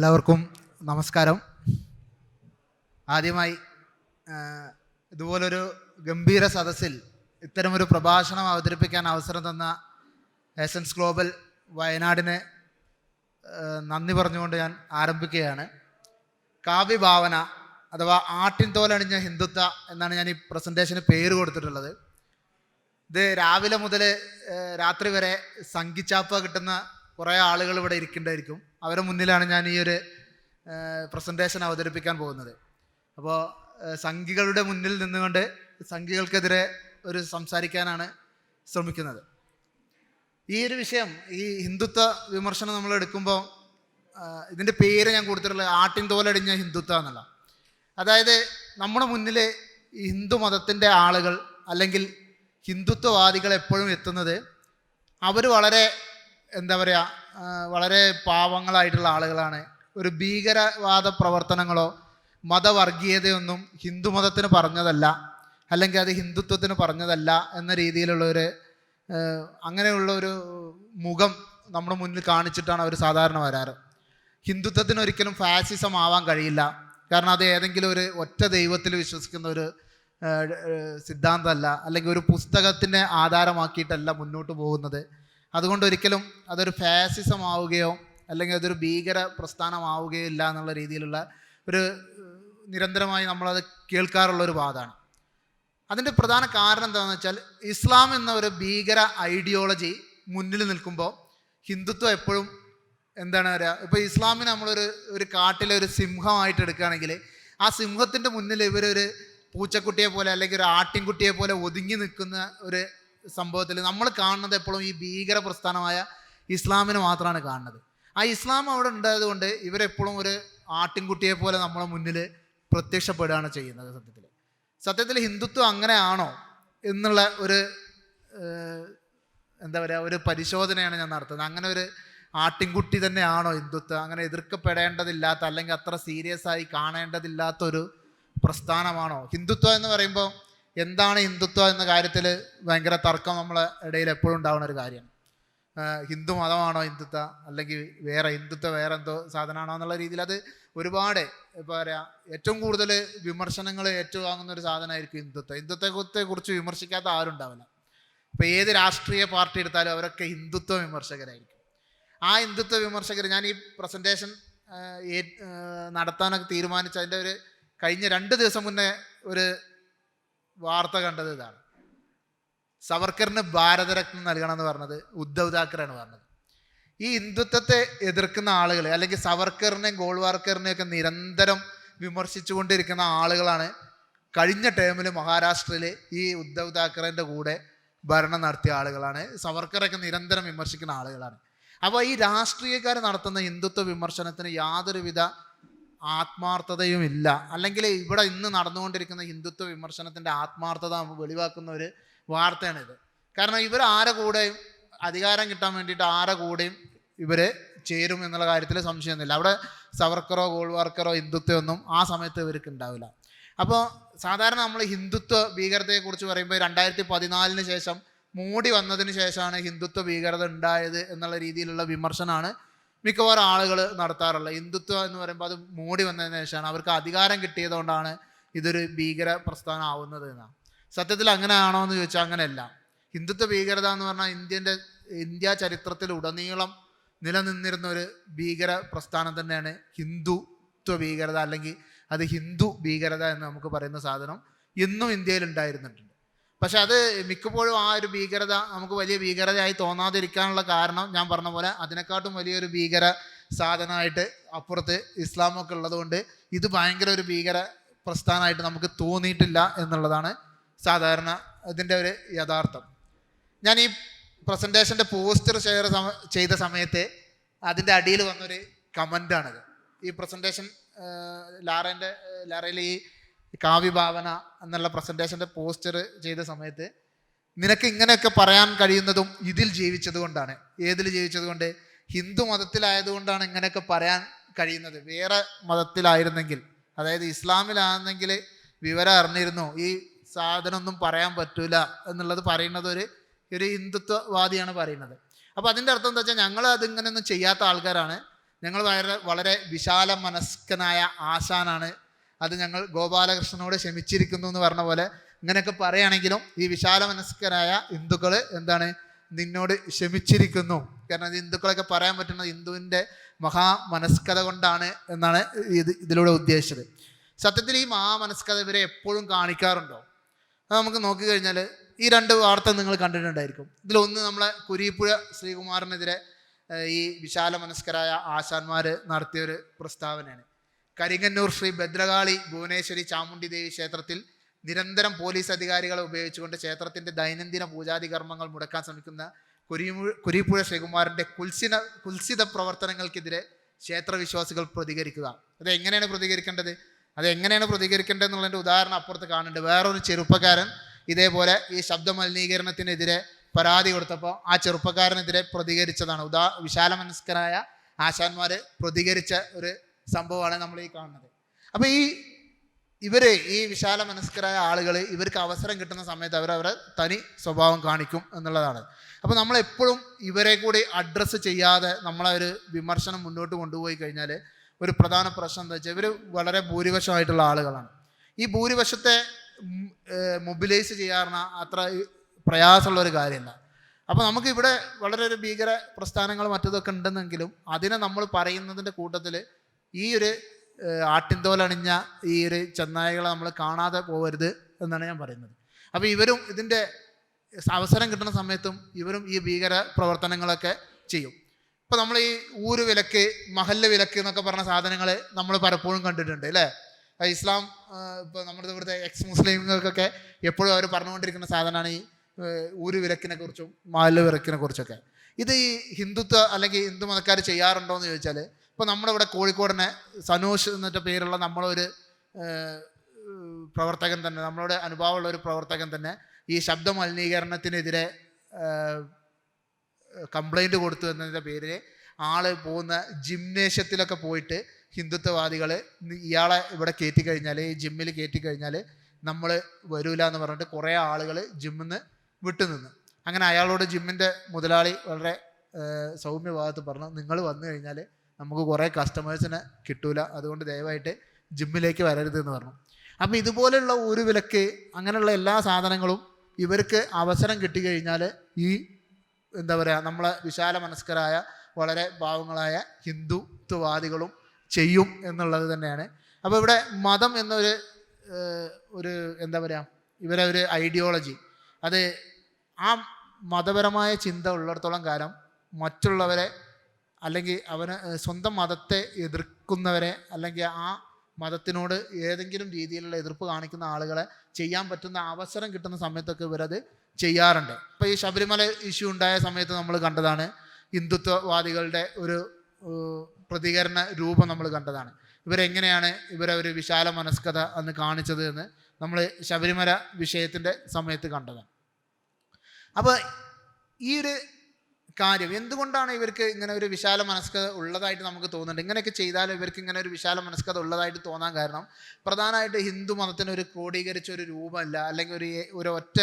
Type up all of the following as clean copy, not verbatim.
എല്ലാവർക്കും നമസ്കാരം. ആദ്യമായി ഇതുപോലൊരു ഗംഭീര സദസ്സിൽ ഇത്തരമൊരു പ്രഭാഷണം അവതരിപ്പിക്കാൻ അവസരം തന്ന എസൻസ് ഗ്ലോബൽ വയനാടിന് നന്ദി പറഞ്ഞുകൊണ്ട് ഞാൻ ആരംഭിക്കുകയാണ്. കാവ്യഭാവന അഥവാ ആട്ടിൻ തോലണിഞ്ഞ ഹിന്ദുത്വ എന്നാണ് ഞാൻ ഈ പ്രസൻറ്റേഷന് പേര് കൊടുത്തിട്ടുള്ളത്. ഇത് രാവിലെ മുതൽ രാത്രി വരെ സംഘിച്ചാപ്പ കിട്ടുന്ന കുറേ ആളുകൾ ഇവിടെ ഇരിക്കേണ്ടായിരിക്കും. അവരുടെ മുന്നിലാണ് ഞാൻ ഈ ഒരു പ്രസൻറ്റേഷൻ അവതരിപ്പിക്കാൻ പോകുന്നത്. അപ്പോൾ സംഘികളുടെ മുന്നിൽ നിന്നുകൊണ്ട് സംഘികൾക്കെതിരെ ഒരു സംസാരിക്കാനാണ് ശ്രമിക്കുന്നത്. ഈ ഒരു വിഷയം, ഈ ഹിന്ദുത്വ വിമർശനം നമ്മൾ എടുക്കുമ്പോൾ ഇതിൻ്റെ പേര് ഞാൻ കൊടുത്തിട്ടുള്ളത് ആട്ടിൻ തോലടിഞ്ഞ ഹിന്ദുത്വ എന്നുള്ള. അതായത് നമ്മുടെ മുന്നിൽ ഹിന്ദു മതത്തിൻ്റെ ആളുകൾ അല്ലെങ്കിൽ ഹിന്ദുത്വവാദികൾ എപ്പോഴും എത്തുന്നത് അവർ വളരെ വളരെ പാവങ്ങളായിട്ടുള്ള ആളുകളാണ്. ഒരു ഭീകരവാദ പ്രവർത്തനങ്ങളോ മതവർഗീയതയൊന്നും ഹിന്ദു മതത്തിന് പറഞ്ഞതല്ല, അല്ലെങ്കിൽ അത് ഹിന്ദുത്വത്തിന് പറഞ്ഞതല്ല എന്ന രീതിയിലുള്ളൊരു അങ്ങനെയുള്ള ഒരു മുഖം നമ്മുടെ മുന്നിൽ കാണിച്ചിട്ടാണ് അവർ സാധാരണ വരാറ്. ഹിന്ദുത്വത്തിന് ഒരിക്കലും ഫാസിസം ആവാൻ കഴിയില്ല. കാരണം അത് ഏതെങ്കിലും ഒരു ഒറ്റ ദൈവത്തിൽ വിശ്വസിക്കുന്ന ഒരു സിദ്ധാന്തമല്ല, അല്ലെങ്കിൽ ഒരു പുസ്തകത്തിനെ ആധാരമാക്കിയിട്ടല്ല മുന്നോട്ട് പോകുന്നത്. അതുകൊണ്ട് ഒരിക്കലും അതൊരു ഫാസിസം ആവുകയോ അല്ലെങ്കിൽ അതൊരു ഭീകര പ്രസ്ഥാനമാവുകയോ ഇല്ല എന്നുള്ള രീതിയിലുള്ള ഒരു നിരന്തരമായി നമ്മളത് കേൾക്കാറുള്ളൊരു വാദമാണ്. അതിൻ്റെ പ്രധാന കാരണം എന്താണെന്ന് വെച്ചാൽ, ഇസ്ലാം എന്ന ഒരു ഭീകര ഐഡിയോളജി മുന്നിൽ നിൽക്കുമ്പോൾ ഹിന്ദുത്വം എപ്പോഴും എന്താണ് പറയുക, ഇപ്പോൾ ഇസ്ലാമിനെ നമ്മളൊരു കാട്ടിലെ ഒരു സിംഹമായിട്ട് എടുക്കുകയാണെങ്കിൽ ആ സിംഹത്തിൻ്റെ മുന്നിൽ ഇവരൊരു പൂച്ചക്കുട്ടിയെ പോലെ അല്ലെങ്കിൽ ഒരു ആട്ടിൻകുട്ടിയെ പോലെ ഒതുങ്ങി നിൽക്കുന്ന ഒരു സംഭവത്തിൽ നമ്മൾ കാണുന്നത് എപ്പോഴും ഈ ഭീകര പ്രസ്ഥാനമായ ഇസ്ലാമിനെ മാത്രമാണ് കാണുന്നത്. ആ ഇസ്ലാം അവിടെ ഉണ്ടായത് കൊണ്ട് ഇവരെപ്പോഴും ഒരു ആട്ടിൻകുട്ടിയെ പോലെ നമ്മളെ മുന്നിൽ പ്രത്യക്ഷപ്പെടുകയാണ് ചെയ്യുന്നത്. സത്യത്തിൽ ഹിന്ദുത്വം അങ്ങനെയാണോ എന്നുള്ള ഒരു ഒരു പരിശോധനയാണ് ഞാൻ നടത്തുന്നത്. അങ്ങനെ ഒരു ആട്ടിൻകുട്ടി തന്നെയാണോ ഹിന്ദുത്വം? അങ്ങനെ എതിർക്കപ്പെടേണ്ടതില്ലാത്ത അല്ലെങ്കിൽ അത്ര സീരിയസ് ആയി കാണേണ്ടതില്ലാത്തൊരു പ്രസ്ഥാനമാണോ ഹിന്ദുത്വം എന്ന് പറയുമ്പോൾ? എന്താണ് ഹിന്ദുത്വം എന്ന കാര്യത്തിൽ ഭയങ്കര തർക്കം നമ്മളെ ഇടയിൽ എപ്പോഴും ഉണ്ടാവുന്ന ഒരു കാര്യമാണ്. ഹിന്ദു മതമാണോ ഹിന്ദുത്വം, അല്ലെങ്കിൽ ഹിന്ദുത്വം വേറെ എന്തോ സാധനമാണോ എന്നുള്ള രീതിയിൽ അത് ഒരുപാട് ഇപ്പോൾ ഏറ്റവും കൂടുതൽ വിമർശനങ്ങൾ ഏറ്റുവാങ്ങുന്ന ഒരു സാധനമായിരിക്കും ഹിന്ദുത്വം. ഹിന്ദുത്വത്തെക്കുറിച്ച് വിമർശിക്കാത്ത ആരും ഉണ്ടാവില്ല. ഇപ്പോൾ ഏത് രാഷ്ട്രീയ പാർട്ടി എടുത്താലും അവരൊക്കെ ഹിന്ദുത്വ വിമർശകരായിരിക്കും. ആ ഹിന്ദുത്വ വിമർശകർ, ഞാൻ ഈ പ്രസൻറ്റേഷൻ നടത്താനൊക്കെ തീരുമാനിച്ച അതിൻ്റെ ഒരു കഴിഞ്ഞ 2 ദിവസം മുന്നേ ഒരു വാർത്ത കണ്ടത് ഇതാണ്. സവർക്കറിന് ഭാരതരത്ന നൽകണമെന്ന് പറഞ്ഞത് ഉദ്ധവ് താക്കറെയാണ് പറഞ്ഞത്. ഈ ഹിന്ദുത്വത്തെ എതിർക്കുന്ന ആളുകൾ, അല്ലെങ്കിൽ സവർക്കറിനെയും ഗോൾവാർക്കറിനെയൊക്കെ നിരന്തരം വിമർശിച്ചുകൊണ്ടിരിക്കുന്ന ആളുകളാണ് കഴിഞ്ഞ ടേമിൽ മഹാരാഷ്ട്രയിൽ ഈ ഉദ്ധവ് താക്കറേൻ്റെ കൂടെ ഭരണം നടത്തിയ ആളുകളാണ്. സവർക്കറൊക്കെ നിരന്തരം വിമർശിക്കുന്ന ആളുകളാണ്. അപ്പോൾ ഈ രാഷ്ട്രീയക്കാർ നടത്തുന്ന ഹിന്ദുത്വ വിമർശനത്തിന് യാതൊരുവിധ ആത്മാർത്ഥതയും ഇല്ല. അല്ലെങ്കിൽ ഇവിടെ ഇന്ന് നടന്നുകൊണ്ടിരിക്കുന്ന ഹിന്ദുത്വ വിമർശനത്തിൻ്റെ ആത്മാർത്ഥത വെളിവാക്കുന്ന ഒരു വാർത്തയാണിത്. കാരണം ഇവർ ആരെ കൂടെയും അധികാരം കിട്ടാൻ വേണ്ടിയിട്ട് ആരെ കൂടെയും ഇവർ ചേരും എന്നുള്ള കാര്യത്തിൽ സംശയമൊന്നുമില്ല. അവിടെ സവർക്കറോ ഗോൾവാർക്കറോ ഹിന്ദുത്വമൊന്നും ആ സമയത്ത് ഇവർക്ക് ഉണ്ടാവില്ല. അപ്പോൾ സാധാരണ നമ്മൾ ഹിന്ദുത്വ ഭീകരതയെക്കുറിച്ച് പറയുമ്പോൾ 2014 ശേഷം മോഡി വന്നതിന് ശേഷമാണ് ഹിന്ദുത്വ ഭീകരത ഉണ്ടായത് എന്നുള്ള രീതിയിലുള്ള വിമർശനമാണ് മിക്കവാറും ആളുകൾ നടത്താറുള്ളത്. ഹിന്ദുത്വം എന്ന് പറയുമ്പോൾ അത് മോഡി വന്നതിന് ശേഷമാണ്, അവർക്ക് അധികാരം കിട്ടിയതുകൊണ്ടാണ് ഇതൊരു ഭീകര പ്രസ്ഥാനം ആവുന്നത് എന്നാണ്. സത്യത്തിൽ അങ്ങനെയാണോ എന്ന് ചോദിച്ചാൽ അങ്ങനെയല്ല. ഹിന്ദുത്വ ഭീകരത എന്ന് പറഞ്ഞാൽ ഇന്ത്യ ചരിത്രത്തിൽ ഉടനീളം നിലനിന്നിരുന്ന ഒരു ഭീകര പ്രസ്ഥാനം തന്നെയാണ് ഹിന്ദുത്വ ഭീകരത, അല്ലെങ്കിൽ അത് ഹിന്ദു ഭീകരത എന്ന് നമുക്ക് പറയുന്ന സാധനം ഇന്നും ഇന്ത്യയിൽ ഉണ്ടായിരുന്നിട്ടുണ്ട്. പക്ഷെ അത് മിക്കപ്പോഴും ആ ഒരു ഭീകരത നമുക്ക് വലിയ ഭീകരതയായി തോന്നാതിരിക്കാനുള്ള കാരണം ഞാൻ പറഞ്ഞ പോലെ അതിനെക്കാട്ടും വലിയൊരു ഭീകര സാധനമായിട്ട് അപ്പുറത്ത് ഇസ്ലാമൊക്കെ ഉള്ളതുകൊണ്ട് ഇത് ഭയങ്കര ഒരു ഭീകര പ്രസ്ഥാനമായിട്ട് നമുക്ക് തോന്നിയിട്ടില്ല എന്നുള്ളതാണ് സാധാരണ ഇതിൻ്റെ ഒരു യഥാർത്ഥം. ഞാൻ ഈ പ്രസൻറ്റേഷൻ്റെ പോസ്റ്റർ ഷെയർ ചെയ്ത സമയത്ത് അതിൻ്റെ അടിയിൽ വന്നൊരു കമൻ്റാണിത്. ഈ പ്രസൻറ്റേഷൻ ലാറയിൽ ഈ കാവ്യഭാവന എന്നുള്ള പ്രസൻറ്റേഷൻ്റെ പോസ്റ്റർ ചെയ്ത സമയത്ത് നിനക്ക് ഇങ്ങനെയൊക്കെ പറയാൻ കഴിയുന്നതും ഇതിൽ ജീവിച്ചത് കൊണ്ടാണ്. ഏതിൽ ജീവിച്ചത് കൊണ്ട്? ഹിന്ദു മതത്തിലായതുകൊണ്ടാണ് ഇങ്ങനെയൊക്കെ പറയാൻ കഴിയുന്നത്. വേറെ മതത്തിലായിരുന്നെങ്കിൽ, അതായത് ഇസ്ലാമിലാണെന്നെങ്കിൽ വിവരം അറിഞ്ഞിരുന്നു ഈ സാധനമൊന്നും പറയാൻ പറ്റൂല എന്നുള്ളത് പറയുന്നത് ഒരു ഹിന്ദുത്വവാദിയാണ് പറയുന്നത്. അപ്പോൾ അതിൻ്റെ അർത്ഥം എന്താ വെച്ചാൽ ഞങ്ങൾ അതിങ്ങനെയൊന്നും ചെയ്യാത്ത ആൾക്കാരാണ്, ഞങ്ങൾ വളരെ വളരെ വിശാല മനസ്കനായ ആശാനാണ്, അത് ഞങ്ങൾ ഗോപാലകൃഷ്ണനോട് ക്ഷമിച്ചിരിക്കുന്നു എന്ന് പറഞ്ഞ പോലെ ഇങ്ങനെയൊക്കെ പറയുകയാണെങ്കിലും ഈ വിശാല മനസ്കരായ ഹിന്ദുക്കൾ എന്താണ് നിന്നോട് ക്ഷമിച്ചിരിക്കുന്നു. കാരണം ഇത് ഹിന്ദുക്കളൊക്കെ പറയാൻ പറ്റുന്നത് ഹിന്ദുവിൻ്റെ മഹാമനസ്കത കൊണ്ടാണ് എന്നാണ് ഇതിലൂടെ ഉദ്ദേശിച്ചത്. സത്യത്തിൽ ഈ മഹാമനസ്കത ഇവരെ എപ്പോഴും കാണിക്കാറുണ്ടോ? അത് നമുക്ക് നോക്കിക്കഴിഞ്ഞാൽ ഈ രണ്ട് വാർത്ത നിങ്ങൾ കണ്ടിട്ടുണ്ടായിരിക്കും. ഇതിലൊന്ന് നമ്മളെ കുരീപ്പുഴ ശ്രീകുമാറിനെതിരെ ഈ വിശാല മനസ്കരായ ആശാന്മാർ നടത്തിയൊരു പ്രസ്താവനയാണ്. കരിങ്ങന്നൂർ ശ്രീ ഭദ്രകാളി ഭുവനേശ്വരി ചാമുണ്ഡി ദേവി ക്ഷേത്രത്തിൽ നിരന്തരം പോലീസ് അധികാരികളെ ഉപയോഗിച്ചുകൊണ്ട് ക്ഷേത്രത്തിൻ്റെ ദൈനംദിന പൂജാതി കർമ്മങ്ങൾ മുടക്കാൻ ശ്രമിക്കുന്ന കുരീപ്പുഴ ശ്രീകുമാറിൻ്റെ കുൽസിത പ്രവർത്തനങ്ങൾക്കെതിരെ ക്ഷേത്രവിശ്വാസികൾ പ്രതികരിക്കുക. അതെങ്ങനെയാണ് പ്രതികരിക്കേണ്ടതെന്നുള്ളതിൻ്റെ ഉദാഹരണം അപ്പുറത്ത് കാണുന്നുണ്ട്. വേറൊരു ചെറുപ്പക്കാരൻ ഇതേപോലെ ഈ ശബ്ദ മലിനീകരണത്തിനെതിരെ പരാതി കൊടുത്തപ്പോൾ ആ ചെറുപ്പക്കാരനെതിരെ പ്രതികരിച്ചതാണ്. വിശാല മനസ്കരായ ആശാന്മാർ പ്രതികരിച്ച ഒരു സംഭവമാണ് നമ്മൾ ഈ കാണുന്നത്. അപ്പോൾ ഈ വിശാല മനസ്കരായ ആളുകൾ ഇവർക്ക് അവസരം കിട്ടുന്ന സമയത്ത് അവരവരെ തനി സ്വഭാവം കാണിക്കും എന്നുള്ളതാണ്. അപ്പോൾ നമ്മളെപ്പോഴും ഇവരെ കൂടി അഡ്രസ്സ് ചെയ്യാതെ നമ്മളെ ഒരു വിമർശനം മുന്നോട്ട് കൊണ്ടുപോയി കഴിഞ്ഞാൽ ഒരു പ്രധാന പ്രശ്നം എന്താ വെച്ചാൽ ഇവർ വളരെ ഭൂരിപക്ഷമായിട്ടുള്ള ആളുകളാണ്. ഈ ഭൂരിപക്ഷത്തെ മൊബിലൈസ് ചെയ്യാറുള്ള അത്ര പ്രയാസമുള്ളൊരു കാര്യമല്ല. അപ്പോൾ നമുക്കിവിടെ വളരെ ഒരു ഭീകര പ്രസ്ഥാനങ്ങൾ മറ്റതൊക്കെ ഉണ്ടെന്നെങ്കിലും അതിനെ നമ്മൾ പറയുന്നതിൻ്റെ കൂട്ടത്തിൽ ഈ ഒരു ആട്ടിൻതോലണിഞ്ഞ ഈ ഒരു ചെന്നായികളെ നമ്മൾ കാണാതെ പോകരുത് എന്നാണ് ഞാൻ പറയുന്നത്. അപ്പോൾ ഇവരും ഇതിൻ്റെ അവസരം കിട്ടുന്ന സമയത്തും ഇവരും ഈ ഭീകര പ്രവർത്തനങ്ങളൊക്കെ ചെയ്യും. ഇപ്പോൾ നമ്മൾ ഈ ഊര് വിലക്ക്, മഹല്ല് വിലക്ക് എന്നൊക്കെ പറഞ്ഞ സാധനങ്ങൾ നമ്മൾ പലപ്പോഴും കണ്ടിട്ടുണ്ട് അല്ലേ? ഇസ്ലാം ഇപ്പോൾ നമ്മുടെ ഇവിടുത്തെ എക്സ് മുസ്ലിങ്ങൾക്കൊക്കെ എപ്പോഴും അവർ പറഞ്ഞുകൊണ്ടിരിക്കുന്ന സാധനമാണ് ഈ ഊര് വിലക്കിനെ കുറിച്ചും മഹല്ല് വിലക്കിനെ കുറിച്ചൊക്കെ. ഇത് ഈ ഹിന്ദുത്വ അല്ലെങ്കിൽ ഹിന്ദു മതക്കാർ ചെയ്യാറുണ്ടോ എന്ന് ചോദിച്ചാൽ, ഇപ്പോൾ നമ്മളിവിടെ കോഴിക്കോടിനെ സനോഷ് എന്നിട്ട് പേരുള്ള നമ്മളൊരു പ്രവർത്തകൻ തന്നെ, നമ്മളോട് അനുഭവമുള്ള ഒരു പ്രവർത്തകൻ തന്നെ ഈ ശബ്ദ മലിനീകരണത്തിനെതിരെ കംപ്ലൈൻറ്റ് കൊടുത്തു എന്നതിൻ്റെ പേരിൽ ആൾ പോകുന്ന ജിംനേഷ്യത്തിലൊക്കെ പോയിട്ട് ഹിന്ദുത്വവാദികൾ ഇയാളെ ഇവിടെ കയറ്റിക്കഴിഞ്ഞാൽ, ഈ ജിമ്മിൽ കയറ്റിക്കഴിഞ്ഞാൽ നമ്മൾ വരൂല എന്ന് പറഞ്ഞിട്ട് കുറേ ആളുകൾ ജിമ്മിൽ നിന്ന് വിട്ടുനിന്ന്. അങ്ങനെ അയാളോട് ജിമ്മിൻ്റെ മുതലാളി വളരെ സൗമ്യഭാഗത്ത് പറഞ്ഞു, നിങ്ങൾ വന്നു കഴിഞ്ഞാൽ നമുക്ക് കുറേ കസ്റ്റമേഴ്സിനെ കിട്ടൂല, അതുകൊണ്ട് ദയവായിട്ട് ജിമ്മിലേക്ക് വരരുത് എന്ന് പറഞ്ഞു. അപ്പോൾ ഇതുപോലെയുള്ള ഒരു വിലക്ക് അങ്ങനെയുള്ള എല്ലാ സാധനങ്ങളും ഇവർക്ക് അവസരം കിട്ടിക്കഴിഞ്ഞാൽ ഈ എന്താ പറയുക നമ്മളെ വിശാല മനസ്കരായ വളരെ പാവങ്ങളായ ഹിന്ദുത്വവാദികളും ചെയ്യും എന്നുള്ളത് തന്നെയാണ്. അപ്പോൾ ഇവിടെ മതം എന്നൊരു എന്താ പറയുക ഇവരെ ഒരു ഐഡിയോളജി, അത് ആ മതപരമായ ചിന്ത ഉള്ളിടത്തോളം കാലം മറ്റുള്ളവരെ അല്ലെങ്കിൽ അവന് സ്വന്തം മതത്തെ എതിർക്കുന്നവരെ അല്ലെങ്കിൽ ആ മതത്തിനോട് ഏതെങ്കിലും രീതിയിലുള്ള എതിർപ്പ് കാണിക്കുന്ന ആളുകളെ ചെയ്യാൻ പറ്റുന്ന അവസരം കിട്ടുന്ന സമയത്തൊക്കെ ഇവരത് ചെയ്യാറുണ്ട്. ഇപ്പോൾ ഈ ശബരിമല ഇഷ്യൂ ഉണ്ടായ സമയത്ത് നമ്മൾ കണ്ടതാണ്, ഹിന്ദുത്വവാദികളുടെ ഒരു പ്രതികരണ രൂപം നമ്മൾ കണ്ടതാണ്. ഇവരെങ്ങനെയാണ് ഇവരെ ഒരു വിശാല മനസ്കത അന്ന് കാണിച്ചത് എന്ന് നമ്മൾ ശബരിമല വിഷയത്തിൻ്റെ സമയത്ത് കണ്ടതാണ്. അപ്പോൾ ഈ ഒരു കാര്യം എന്തുകൊണ്ടാണ് ഇവർക്ക് ഇങ്ങനെ ഒരു വിശാല മനസ്കത ഉള്ളതായിട്ട് നമുക്ക് തോന്നുന്നുണ്ട്? ഇങ്ങനെയൊക്കെ ചെയ്താൽ ഇവർക്ക് ഇങ്ങനെ ഒരു വിശാല മനസ്കത ഉള്ളതായിട്ട് തോന്നാൻ കാരണം പ്രധാനമായിട്ട് ഹിന്ദു മതത്തിന് ഒരു ക്രോഡീകരിച്ച ഒരു രൂപമല്ല, അല്ലെങ്കിൽ ഒരു ഒറ്റ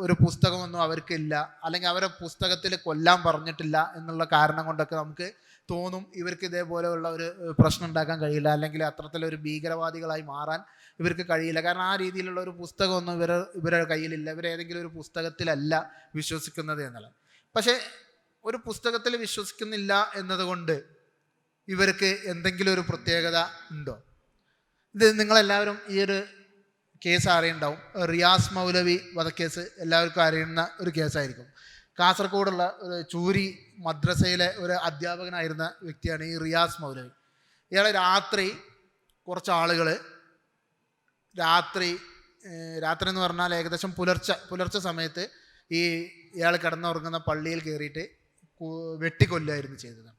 ഒരു പുസ്തകമൊന്നും അവർക്കില്ല, അല്ലെങ്കിൽ അവരെ പുസ്തകത്തിൽ കൊല്ലാൻ പറഞ്ഞിട്ടില്ല എന്നുള്ള കാരണം കൊണ്ടൊക്കെ നമുക്ക് തോന്നും ഇവർക്ക് ഇതേപോലെയുള്ള ഒരു പ്രശ്നം ഉണ്ടാക്കാൻ കഴിയില്ല, അല്ലെങ്കിൽ അത്തരത്തിലൊരു ഭീകരവാദികളായി മാറാൻ ഇവർക്ക് കഴിയില്ല. കാരണം ആ രീതിയിലുള്ള ഒരു പുസ്തകമൊന്നും ഇവരുടെ കയ്യിലില്ല, ഇവരേതെങ്കിലും ഒരു പുസ്തകത്തിലല്ല വിശ്വസിക്കുന്നത് എന്നുള്ളത്. പക്ഷേ ഒരു പുസ്തകത്തിൽ വിശ്വസിക്കുന്നില്ല എന്നതുകൊണ്ട് ഇവർക്ക് എന്തെങ്കിലും ഒരു പ്രത്യേകത ഉണ്ടോ? ഇത് നിങ്ങളെല്ലാവരും ഈ ഒരു കേസ് അറിയുണ്ടാവും. റിയാസ് മൗലവി വധക്കേസ് എല്ലാവർക്കും അറിയുന്ന ഒരു കേസായിരിക്കും. കാസർഗോഡുള്ള ഒരു ചൂരി മദ്രസയിലെ ഒരു അധ്യാപകനായിരുന്ന വ്യക്തിയാണ് ഈ റിയാസ് മൗലവി. ഇയാൾ രാത്രി കുറച്ച് ആളുകൾ രാത്രി എന്ന് പറഞ്ഞാൽ ഏകദേശം പുലർച്ചെ സമയത്ത് ഇയാൾ കിടന്നുറങ്ങുന്ന പള്ളിയിൽ കയറിയിട്ട് വെട്ടിക്കൊല്ലുകയായിരുന്നു ചെയ്തത്.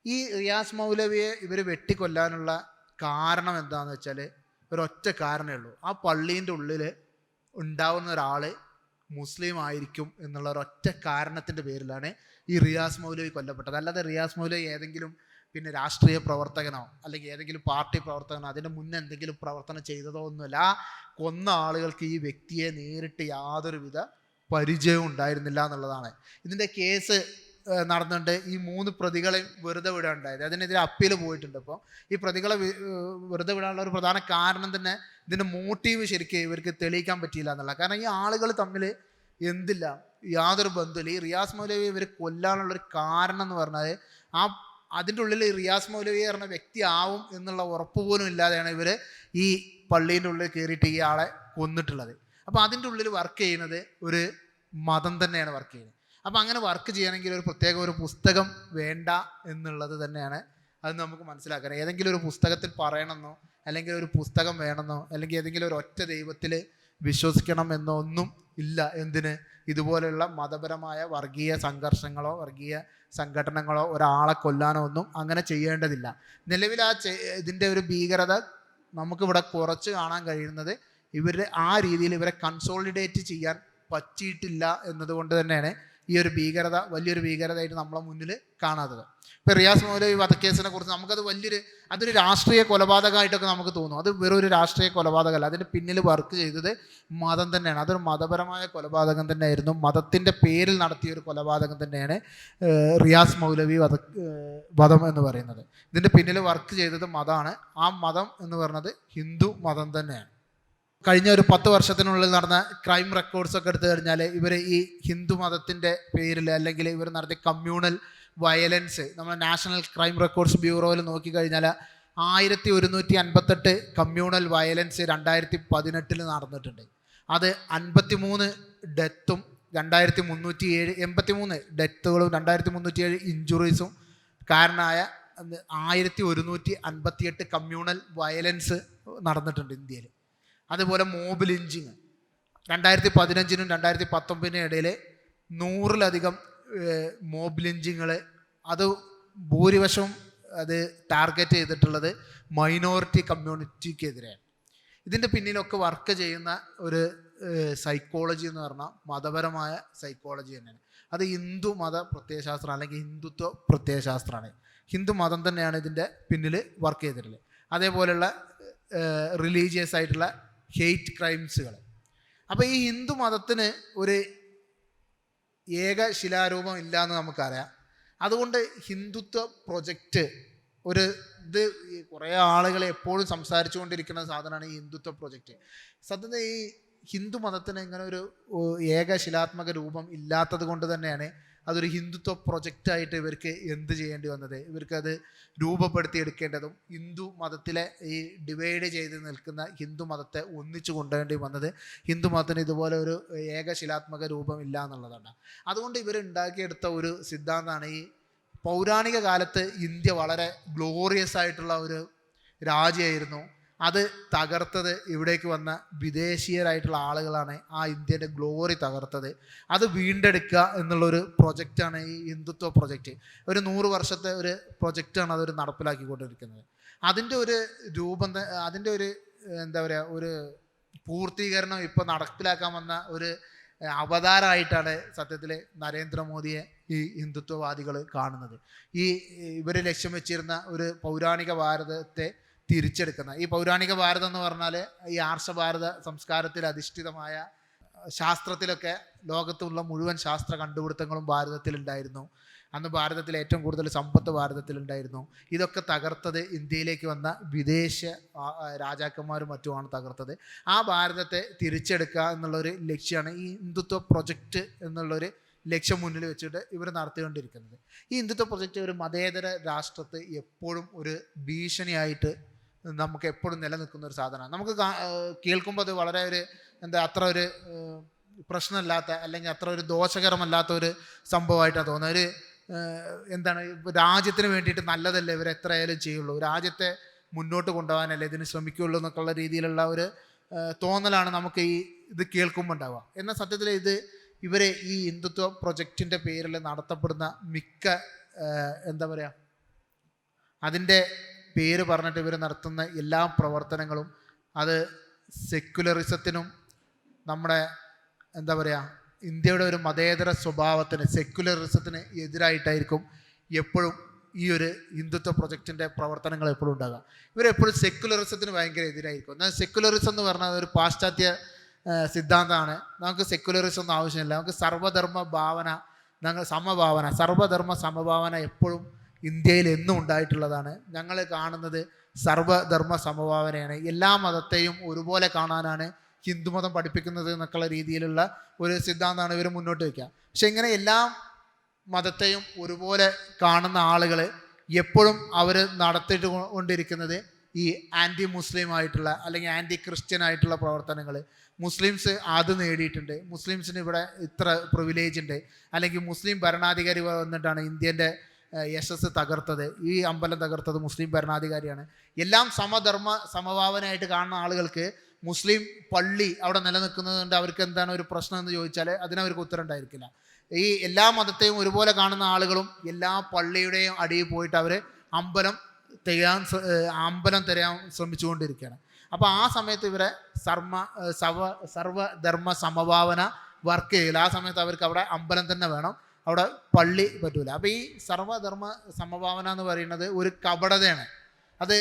ഈ റിയാസ് മൗലവിയെ ഇവർ വെട്ടിക്കൊല്ലാനുള്ള കാരണം എന്താണെന്ന് വെച്ചാൽ ഒരൊറ്റ കാരണമേ ഉള്ളൂ. ആ പള്ളീൻ്റെ ഉള്ളിൽ ഉണ്ടാവുന്ന ഒരാൾ മുസ്ലിം ആയിരിക്കും എന്നുള്ള ഒരൊറ്റ കാരണത്തിൻ്റെ പേരിലാണ് ഈ റിയാസ് മൗലവി കൊല്ലപ്പെട്ടത്. അല്ലാതെ റിയാസ് മൗലവി ഏതെങ്കിലും പിന്നെ രാഷ്ട്രീയ പ്രവർത്തകനോ അല്ലെങ്കിൽ ഏതെങ്കിലും പാർട്ടി പ്രവർത്തകനോ അതിൻ്റെ മുന്നേ എന്തെങ്കിലും പ്രവർത്തനം ചെയ്തതോ ഒന്നുമല്ല. ആ കൊന്ന ആളുകൾക്ക് ഈ വ്യക്തിയെ നേരിട്ട് യാതൊരുവിധ പരിചയവും ഉണ്ടായിരുന്നില്ല എന്നുള്ളതാണ്. ഇതിൻ്റെ കേസ് നടന്നിട്ട് ഈ 3 പ്രതികളെ വെറുതെ വിടാനുണ്ടായത്. അതിനെതിരെ അപ്പീൽ പോയിട്ടുണ്ട്. അപ്പോൾ ഈ പ്രതികളെ വെറുതെ വിടാനുള്ള ഒരു പ്രധാന കാരണം തന്നെ ഇതിൻ്റെ മോട്ടീവ് ശരിക്കും ഇവർക്ക് തെളിയിക്കാൻ പറ്റിയില്ല എന്നുള്ള. കാരണം ഈ ആളുകൾ തമ്മിൽ എന്തില്ല, യാതൊരു ബന്ധമില്ല. ഈ റിയാസ് മൗലവി ഇവർ കൊല്ലാനുള്ളൊരു കാരണം എന്ന് പറഞ്ഞാൽ അതിൻ്റെ ഉള്ളിൽ റിയാസ് മൗലവി പറഞ്ഞ വ്യക്തി ആവും എന്നുള്ള ഉറപ്പ് പോലും ഇല്ലാതെയാണ് ഇവർ ഈ പള്ളീൻ്റെ ഉള്ളിൽ കയറിയിട്ട് ഈ ആളെ കൊന്നിട്ടുള്ളത്. അപ്പോൾ അതിൻ്റെ ഉള്ളിൽ വർക്ക് ചെയ്യുന്നത് ഒരു മതം തന്നെയാണ് വർക്ക് ചെയ്യുന്നത്. അപ്പം അങ്ങനെ വർക്ക് ചെയ്യണമെങ്കിൽ ഒരു പ്രത്യേക ഒരു പുസ്തകം വേണ്ട എന്നുള്ളത് തന്നെയാണ് അത് നമുക്ക് മനസ്സിലാക്കാൻ. ഏതെങ്കിലും ഒരു പുസ്തകത്തിൽ പറയണമെന്നോ അല്ലെങ്കിൽ ഒരു പുസ്തകം വേണമെന്നോ അല്ലെങ്കിൽ ഏതെങ്കിലും ഒരു ഒറ്റ ദൈവത്തിൽ വിശ്വസിക്കണം എന്നോ ഒന്നും ഇല്ല. എന്തിന്? ഇതുപോലെയുള്ള മതപരമായ വർഗീയ സംഘർഷങ്ങളോ വർഗീയ സംഘടനകളോ ഒരാളെ കൊല്ലാനോ ഒന്നും അങ്ങനെ ചെയ്യേണ്ടതില്ല. നിലവിൽ ഇതിൻ്റെ ഒരു ഭീകരത നമുക്കിവിടെ കുറച്ച് കാണാൻ കഴിയുന്നത് ഇവരുടെ ആ രീതിയിൽ ഇവരെ കൺസോളിഡേറ്റ് ചെയ്യാൻ പറ്റിയിട്ടില്ല എന്നതുകൊണ്ട് തന്നെയാണ് ഈ ഒരു ഭീകരത വലിയൊരു ഭീകരതയായിട്ട് നമ്മളെ മുന്നിൽ കാണാത്തത്. ഇപ്പോൾ റിയാസ് മൗലവി വധക്കേസിനെ കുറിച്ച് നമുക്കത് അതൊരു രാഷ്ട്രീയ കൊലപാതകമായിട്ടൊക്കെ നമുക്ക് തോന്നും. അത് വെറും ഒരു രാഷ്ട്രീയ കൊലപാതകമല്ല. അതിൻ്റെ പിന്നിൽ വർക്ക് ചെയ്തത് മതം തന്നെയാണ്. അതൊരു മതപരമായ കൊലപാതകം തന്നെയായിരുന്നു. മതത്തിൻ്റെ പേരിൽ നടത്തിയ ഒരു കൊലപാതകം തന്നെയാണ് റിയാസ് മൗലവി വധം എന്ന് പറയുന്നത്. ഇതിൻ്റെ പിന്നിൽ വർക്ക് ചെയ്തത് മതമാണ്. ആ മതം എന്ന് പറയുന്നത് ഹിന്ദു മതം തന്നെയാണ്. കഴിഞ്ഞ ഒരു 10 വർഷത്തിനുള്ളിൽ നടന്ന ക്രൈം റെക്കോർഡ്സൊക്കെ എടുത്തു കഴിഞ്ഞാൽ ഇവർ ഈ ഹിന്ദു മതത്തിൻ്റെ പേരിൽ അല്ലെങ്കിൽ ഇവർ നടത്തിയ കമ്മ്യൂണൽ വയലൻസ് നമ്മൾ നാഷണൽ ക്രൈം റെക്കോർഡ്സ് ബ്യൂറോയിൽ നോക്കിക്കഴിഞ്ഞാൽ 1158 കമ്മ്യൂണൽ വയലൻസ് 2018 നടന്നിട്ടുണ്ട്. അത് 53 ഡെത്തും 8307 ഡെത്തുകളും 2307 ഇഞ്ചുറീസും കാരണമായ 1158 കമ്മ്യൂണൽ വയലൻസ് നടന്നിട്ടുണ്ട് ഇന്ത്യയിൽ. അതുപോലെ മോബ് ലിഞ്ചിങ് 2015 2019 ഇടയിൽ 100-ലധികം മോബ് ലിഞ്ചിങ്ങൾ, അത് ഭൂരിപക്ഷവും അത് ടാർഗറ്റ് ചെയ്തിട്ടുള്ളത് മൈനോറിറ്റി കമ്മ്യൂണിറ്റിക്കെതിരെയാണ്. ഇതിൻ്റെ പിന്നിലൊക്കെ വർക്ക് ചെയ്യുന്ന ഒരു സൈക്കോളജി എന്ന് പറഞ്ഞാൽ മതപരമായ സൈക്കോളജി തന്നെയാണ്. അത് ഹിന്ദു മത പ്രത്യയശാസ്ത്രം അല്ലെങ്കിൽ ഹിന്ദുത്വ പ്രത്യയശാസ്ത്രമാണ്. ഹിന്ദു മതം തന്നെയാണ് ഇതിൻ്റെ പിന്നിൽ വർക്ക് ചെയ്തിട്ടുള്ളത്. അതേപോലെയുള്ള റിലീജിയസ് ആയിട്ടുള്ള ഹെയ്റ്റ് ക്രൈംസുകൾ. അപ്പോൾ ഈ ഹിന്ദു മതത്തിന് ഒരു ഏക ശിലാരൂപം ഇല്ല എന്ന് നമുക്കറിയാം. അതുകൊണ്ട് ഹിന്ദുത്വ പ്രൊജക്റ്റ് ഇത് കുറേ ആളുകൾ എപ്പോഴും സംസാരിച്ചു കൊണ്ടിരിക്കുന്ന സാധനമാണ് ഈ ഹിന്ദുത്വ പ്രൊജക്റ്റ്. സത്യത്തിൽ ഈ ഹിന്ദു മതത്തിന് ഇങ്ങനെ ഒരു ഏക ശിലാത്മക രൂപം ഇല്ലാത്തത് കൊണ്ട് തന്നെയാണ് അതൊരു ഹിന്ദുത്വ പ്രൊജക്റ്റായിട്ട് ഇവർക്ക് എന്ത് ചെയ്യേണ്ടി വന്നത്. ഇവർക്കത് രൂപപ്പെടുത്തിയെടുക്കേണ്ടതും ഹിന്ദു മതത്തിലെ ഈ ഡിവൈഡ് ചെയ്ത് നിൽക്കുന്ന ഹിന്ദു മതത്തെ ഒന്നിച്ചു കൊണ്ടുവേണ്ടി വന്നത് ഹിന്ദു മതത്തിന് ഇതുപോലെ ഒരു ഏകശിലാത്മക രൂപം ഇല്ല എന്നുള്ളതാണ്. അതുകൊണ്ട് ഇവരുണ്ടാക്കിയെടുത്ത ഒരു സിദ്ധാന്തമാണ് ഈ പൗരാണിക കാലത്ത് ഇന്ത്യ വളരെ ഗ്ലോറിയസ് ആയിട്ടുള്ള ഒരു രാജ്യമായിരുന്നു. അത് തകർത്തത് ഇവിടേക്ക് വന്ന വിദേശീയരായിട്ടുള്ള ആളുകളാണ് ആ ഇന്ത്യൻ്റെ ഗ്ലോറി തകർത്തത്. അത് വീണ്ടെടുക്കുക എന്നുള്ളൊരു പ്രൊജക്റ്റാണ് ഈ ഹിന്ദുത്വ പ്രൊജക്റ്റ്. ഒരു 100 വർഷത്തെ ഒരു പ്രൊജക്റ്റാണ് അതൊരു നടപ്പിലാക്കിക്കൊണ്ടിരിക്കുന്നത്. അതിൻ്റെ ഒരു അതിൻ്റെ ഒരു എന്താ പറയുക ഒരു പൂർത്തീകരണം ഇപ്പോൾ നടപ്പിലാക്കാൻ വന്ന ഒരു അവതാരമായിട്ടാണ് സത്യത്തിൽ നരേന്ദ്രമോദിയെ ഈ ഹിന്ദുത്വവാദികൾ കാണുന്നത്. ഇവർ ലക്ഷ്യം വെച്ചിരുന്ന ഒരു പൗരാണിക ഭാരതത്തെ തിരിച്ചെടുക്കുന്ന ഈ പൗരാണിക ഭാരതം എന്ന് പറഞ്ഞാൽ ഈ ആർഷഭാരത സംസ്കാരത്തിൽ അധിഷ്ഠിതമായ ശാസ്ത്രത്തിലൊക്കെ ലോകത്തുള്ള മുഴുവൻ ശാസ്ത്ര കണ്ടുപിടുത്തങ്ങളും ഭാരതത്തിലുണ്ടായിരുന്നു. അന്ന് ഭാരതത്തിൽ ഏറ്റവും കൂടുതൽ സമ്പത്ത് ഭാരതത്തിലുണ്ടായിരുന്നു. ഇതൊക്കെ തകർത്തത് ഇന്ത്യയിലേക്ക് വന്ന വിദേശ രാജാക്കന്മാരും മറ്റുമാണ് തകർത്തത്. ആ ഭാരതത്തെ തിരിച്ചെടുക്കുക എന്നുള്ളൊരു ലക്ഷ്യമാണ് ഈ ഹിന്ദുത്വ പ്രൊജക്റ്റ് എന്നുള്ളൊരു ലക്ഷ്യം മുന്നിൽ വെച്ചിട്ട് ഇവർ നടത്തിക്കൊണ്ടിരിക്കുന്നത്. ഈ ഹിന്ദുത്വ പ്രൊജക്റ്റ് ഒരു മതേതര രാഷ്ട്രത്തെ എപ്പോഴും ഒരു ഭീഷണിയായിട്ട് നമുക്ക് എപ്പോഴും നിലനിൽക്കുന്ന ഒരു സാധനമാണ്. നമുക്ക് കേൾക്കുമ്പോൾ അത് വളരെ അത്ര ഒരു പ്രശ്നമില്ലാത്ത അല്ലെങ്കിൽ അത്ര ഒരു ദോഷകരമല്ലാത്ത ഒരു സംഭവമായിട്ടാണ് തോന്നുന്നത്. രാജ്യത്തിന് വേണ്ടിയിട്ട് നല്ലതല്ലേ ഇവർ എത്രയായാലും ചെയ്യുള്ളൂ, രാജ്യത്തെ മുന്നോട്ട് കൊണ്ടുപോകാനല്ലേ ഇതിന് ശ്രമിക്കുകയുള്ളൂ എന്നൊക്കെയുള്ള രീതിയിലുള്ള ഒരു തോന്നലാണ് നമുക്ക് ഇത് കേൾക്കുമ്പോൾ ഉണ്ടാവുക. എന്നാൽ സത്യത്തിൽ ഇവരെ ഈ ഹിന്ദുത്വ പ്രൊജക്റ്റിൻ്റെ പേരിൽ നടത്തപ്പെടുന്ന മിക്ക അതിൻ്റെ പേര് പറഞ്ഞിട്ട് ഇവർ നടത്തുന്ന എല്ലാ പ്രവർത്തനങ്ങളും അത് സെക്യുലറിസത്തിനും നമ്മുടെ ഇന്ത്യയുടെ ഒരു മതേതര സ്വഭാവത്തിന് സെക്യുലറിസത്തിന് എതിരായിട്ടായിരിക്കും എപ്പോഴും ഈ ഒരു ഹിന്ദുത്വ പ്രൊജക്റ്റിൻ്റെ പ്രവർത്തനങ്ങൾ എപ്പോഴും ഉണ്ടാകുക. ഇവരെപ്പോഴും സെക്യുലറിസത്തിന് ഭയങ്കര എതിരായിരിക്കും. എന്നാൽ സെക്യുലറിസം എന്ന് പറഞ്ഞാൽ ഒരു പാശ്ചാത്യ സിദ്ധാന്തമാണ്. നമുക്ക് സെക്യുലറിസം ഒന്നും ആവശ്യമില്ല. നമുക്ക് സർവ്വധർമ്മ ഭാവന ഞങ്ങൾ സമഭാവന, സർവ്വധർമ്മ സമഭാവന എപ്പോഴും ഇന്ത്യയിൽ എന്നും ഉണ്ടായിട്ടുള്ളതാണ്. ഞങ്ങൾ കാണുന്നത് സർവ്വധർമ്മ സമഭാവനയാണ്. എല്ലാ മതത്തെയും ഒരുപോലെ കാണാനാണ് ഹിന്ദുമതം പഠിപ്പിക്കുന്നത് എന്നൊക്കെയുള്ള രീതിയിലുള്ള ഒരു സിദ്ധാന്തമാണ് ഇവർ മുന്നോട്ട് വയ്ക്കുക. പക്ഷെ ഇങ്ങനെ എല്ലാ മതത്തെയും ഒരുപോലെ കാണുന്ന ആളുകൾ എപ്പോഴും അവർ നടത്തിയിട്ട് കൊണ്ടിരിക്കുന്നത് ഈ ആൻറ്റി മുസ്ലിം ആയിട്ടുള്ള അല്ലെങ്കിൽ ആൻറ്റി ക്രിസ്ത്യൻ ആയിട്ടുള്ള പ്രവർത്തനങ്ങൾ. മുസ്ലിംസ് അത് നേടിയിട്ടുണ്ട്, മുസ്ലിംസിന് ഇവിടെ ഇത്ര പ്രിവിലേജ് ഉണ്ട്, അല്ലെങ്കിൽ മുസ്ലിം ഭരണാധികാരി വന്നിട്ടാണ് ഇന്ത്യൻ്റെ യശസ് തകർത്തത്, ഈ അമ്പലം തകർത്തത് മുസ്ലിം ഭരണാധികാരിയാണ്. എല്ലാം സമധർമ്മ സമഭാവനയായിട്ട് കാണുന്ന ആളുകൾക്ക് മുസ്ലിം പള്ളി അവിടെ നിലനിൽക്കുന്നത് കൊണ്ട് അവർക്ക് എന്താണ് ഒരു പ്രശ്നം എന്ന് ചോദിച്ചാൽ അതിനവർക്ക് ഉത്തരം ഉണ്ടായിരിക്കില്ല. ഈ എല്ലാ മതത്തെയും ഒരുപോലെ കാണുന്ന ആളുകളും എല്ലാ പള്ളിയുടെയും അടിയിൽ പോയിട്ട് അവർ അമ്പലം തിരയാൻ ശ്രമിച്ചുകൊണ്ടിരിക്കുകയാണ്. അപ്പോൾ ആ സമയത്ത് ഇവരെ സർവധർമ്മ സമഭാവന വർക്ക് ചെയ്യില്ല. ആ സമയത്ത് അവർക്ക് അവിടെ അമ്പലം തന്നെ വേണം, അവിടെ പള്ളി പറ്റൂല. അപ്പോൾ ഈ സർവധർമ്മ സമഭാവന എന്ന് പറയുന്നത് ഒരു കപടതയാണ്. അത്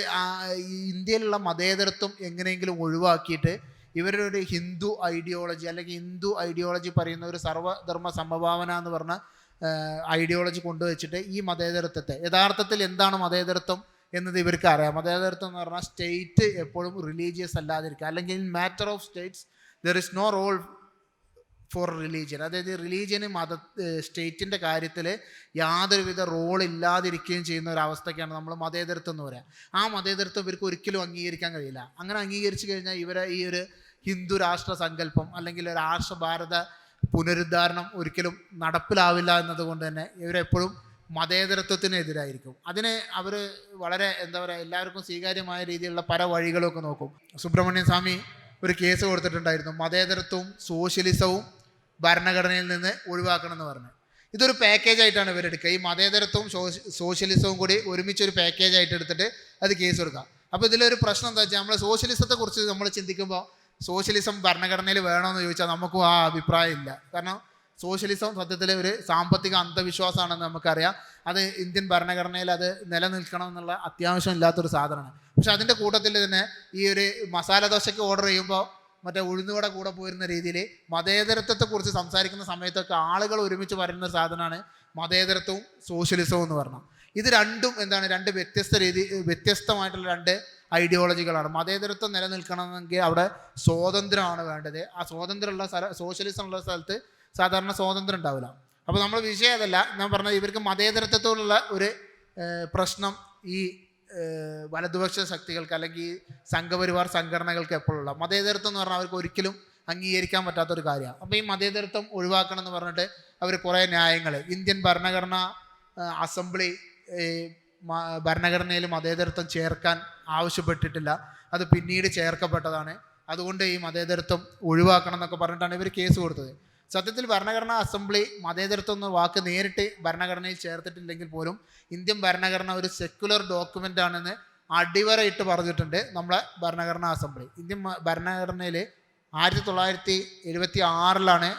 ഇന്ത്യയിലുള്ള മതേതരത്വം എങ്ങനെയെങ്കിലും ഒഴിവാക്കിയിട്ട് ഇവരുടെ ഒരു ഹിന്ദു ഐഡിയോളജി അല്ലെങ്കിൽ ഹിന്ദു ഐഡിയോളജി പറയുന്ന ഒരു സർവധർമ്മ സമഭാവന എന്ന് പറഞ്ഞ ഐഡിയോളജി കൊണ്ടുവച്ചിട്ട് ഈ മതേതരത്വത്തെ, യഥാർത്ഥത്തിൽ എന്താണ് മതേതരത്വം എന്നത് ഇവർക്ക് അറിയാം. മതേതരത്വം എന്ന് പറഞ്ഞാൽ സ്റ്റേറ്റ് എപ്പോഴും റിലീജിയസ് അല്ലാതിരിക്കുക, അല്ലെങ്കിൽ in matter of states there is no role for religion. അതായത് റിലീജിയന് സ്റ്റേറ്റിൻ്റെ കാര്യത്തിൽ യാതൊരുവിധ റോൾ ഇല്ലാതിരിക്കുകയും ചെയ്യുന്ന ഒരു അവസ്ഥയ്ക്കാണ് നമ്മൾ മതേതരത്വം എന്ന് പറയുക. ആ മതേതരത്വം ഇവർക്ക് ഒരിക്കലും അംഗീകരിക്കാൻ കഴിയില്ല. അങ്ങനെ അംഗീകരിച്ചു കഴിഞ്ഞാൽ ഇവരെ ഈ ഒരു ഹിന്ദു രാഷ്ട്ര സങ്കല്പം അല്ലെങ്കിൽ രാഷ്ട്ര ഭാരത പുനരുദ്ധാരണം ഒരിക്കലും നടപ്പിലാവില്ല എന്നതുകൊണ്ട് തന്നെ ഇവരെപ്പോഴും മതേതരത്വത്തിനെതിരായിരിക്കും. അതിന് അവർ വളരെ എന്താ പറയുക, എല്ലാവർക്കും സ്വീകാര്യമായ രീതിയിലുള്ള പല വഴികളൊക്കെ നോക്കും. സുബ്രഹ്മണ്യൻ സ്വാമി ഒരു കേസ് കൊടുത്തിട്ടുണ്ടായിരുന്നു, മതേതരത്വവും സോഷ്യലിസവും ഭരണഘടനയിൽ നിന്ന് ഒഴിവാക്കണം എന്ന് പറഞ്ഞു. ഇതൊരു പാക്കേജ് ആയിട്ടാണ് ഇവരെടുക്കുക. ഈ മതേതരത്വവും സോഷ്യലിസവും കൂടി ഒരുമിച്ചൊരു പാക്കേജ് ആയിട്ട് എടുത്തിട്ട് അത് കേസ് കൊടുക്കുക. അപ്പോൾ ഇതിലൊരു പ്രശ്നം എന്താ വെച്ചാൽ, നമ്മൾ സോഷ്യലിസത്തെക്കുറിച്ച് നമ്മൾ ചിന്തിക്കുമ്പോൾ സോഷ്യലിസം ഭരണഘടനയിൽ വേണമെന്ന് ചോദിച്ചാൽ നമുക്കും ആ അഭിപ്രായം ഇല്ല. കാരണം സോഷ്യലിസം സത്യത്തിൽ ഒരു സാമ്പത്തിക അന്ധവിശ്വാസമാണെന്ന് നമുക്കറിയാം. അത് ഇന്ത്യൻ ഭരണഘടനയിൽ അത് നിലനിൽക്കണം എന്നുള്ള അത്യാവശ്യം ഇല്ലാത്തൊരു സാധനമാണ്. പക്ഷെ അതിൻ്റെ കൂട്ടത്തിൽ തന്നെ ഈ ഒരു മസാല ദോശയ്ക്ക് ഓർഡർ ചെയ്യുമ്പോൾ മറ്റേ ഉഴുന്നുവട കൂടെ പോരുന്ന രീതിയിൽ മതേതരത്വത്തെക്കുറിച്ച് സംസാരിക്കുന്ന സമയത്തൊക്കെ ആളുകൾ ഒരുമിച്ച് പറയുന്ന സാധനമാണ് മതേതരത്വവും സോഷ്യലിസവും എന്ന് പറഞ്ഞാൽ. ഇത് രണ്ടും എന്താണ്, രണ്ട് വ്യത്യസ്തമായിട്ടുള്ള രണ്ട് ഐഡിയോളജികളാണ്. മതേതരത്വം നിലനിൽക്കണമെങ്കിൽ അവിടെ സ്വാതന്ത്ര്യമാണ് വേണ്ടത്. ആ സ്വാതന്ത്ര്യമുള്ള സോഷ്യലിസം ഉള്ള സ്ഥലത്ത് സാധാരണ സ്വാതന്ത്ര്യം ഉണ്ടാവില്ല. അപ്പോൾ നമ്മൾ വിഷയം അതല്ല, ഞാൻ പറഞ്ഞത് ഇവർക്ക് മതേതരത്വത്തോടുള്ള ഒരു പ്രശ്നം ഈ വലതുപക്ഷ ശക്തികൾക്ക് അല്ലെങ്കിൽ സംഘപരിവാർ സംഘടനകൾക്ക് എപ്പോഴുള്ള മതേതരത്വം എന്ന് പറഞ്ഞാൽ അവർക്ക് ഒരിക്കലും അംഗീകരിക്കാൻ പറ്റാത്തൊരു കാര്യമാണ്. അപ്പോൾ ഈ മതേതരത്വം ഒഴിവാക്കണം എന്ന് പറഞ്ഞിട്ട് അവർ കുറേ ന്യായങ്ങൾ, ഇന്ത്യൻ ഭരണഘടന അസംബ്ലി ഭരണഘടനയിൽ മതേതരത്വം ചേർക്കാൻ ആവശ്യപ്പെട്ടിട്ടില്ല, അത് പിന്നീട് ചേർക്കപ്പെട്ടതാണ്, അതുകൊണ്ട് ഈ മതേതരത്വം ഒഴിവാക്കണം എന്നൊക്കെ പറഞ്ഞിട്ടാണ് ഇവർ കേസ് കൊടുത്തത്. സത്യത്തിൽ ഭരണഘടനാ അസംബ്ലി മതേതരത്വം എന്ന വാക്ക് നേരിട്ട് ഭരണഘടനയിൽ ചേർത്തിട്ടില്ലെങ്കിൽ പോലും ഇന്ത്യൻ ഭരണഘടന ഒരു സെക്യുലർ ഡോക്യുമെൻ്റ് ആണെന്ന് അടിവരയിട്ട് പറഞ്ഞിട്ടുണ്ട് നമ്മളെ ഭരണഘടനാ അസംബ്ലി. ഇന്ത്യൻ ഭരണഘടനയിൽ 1976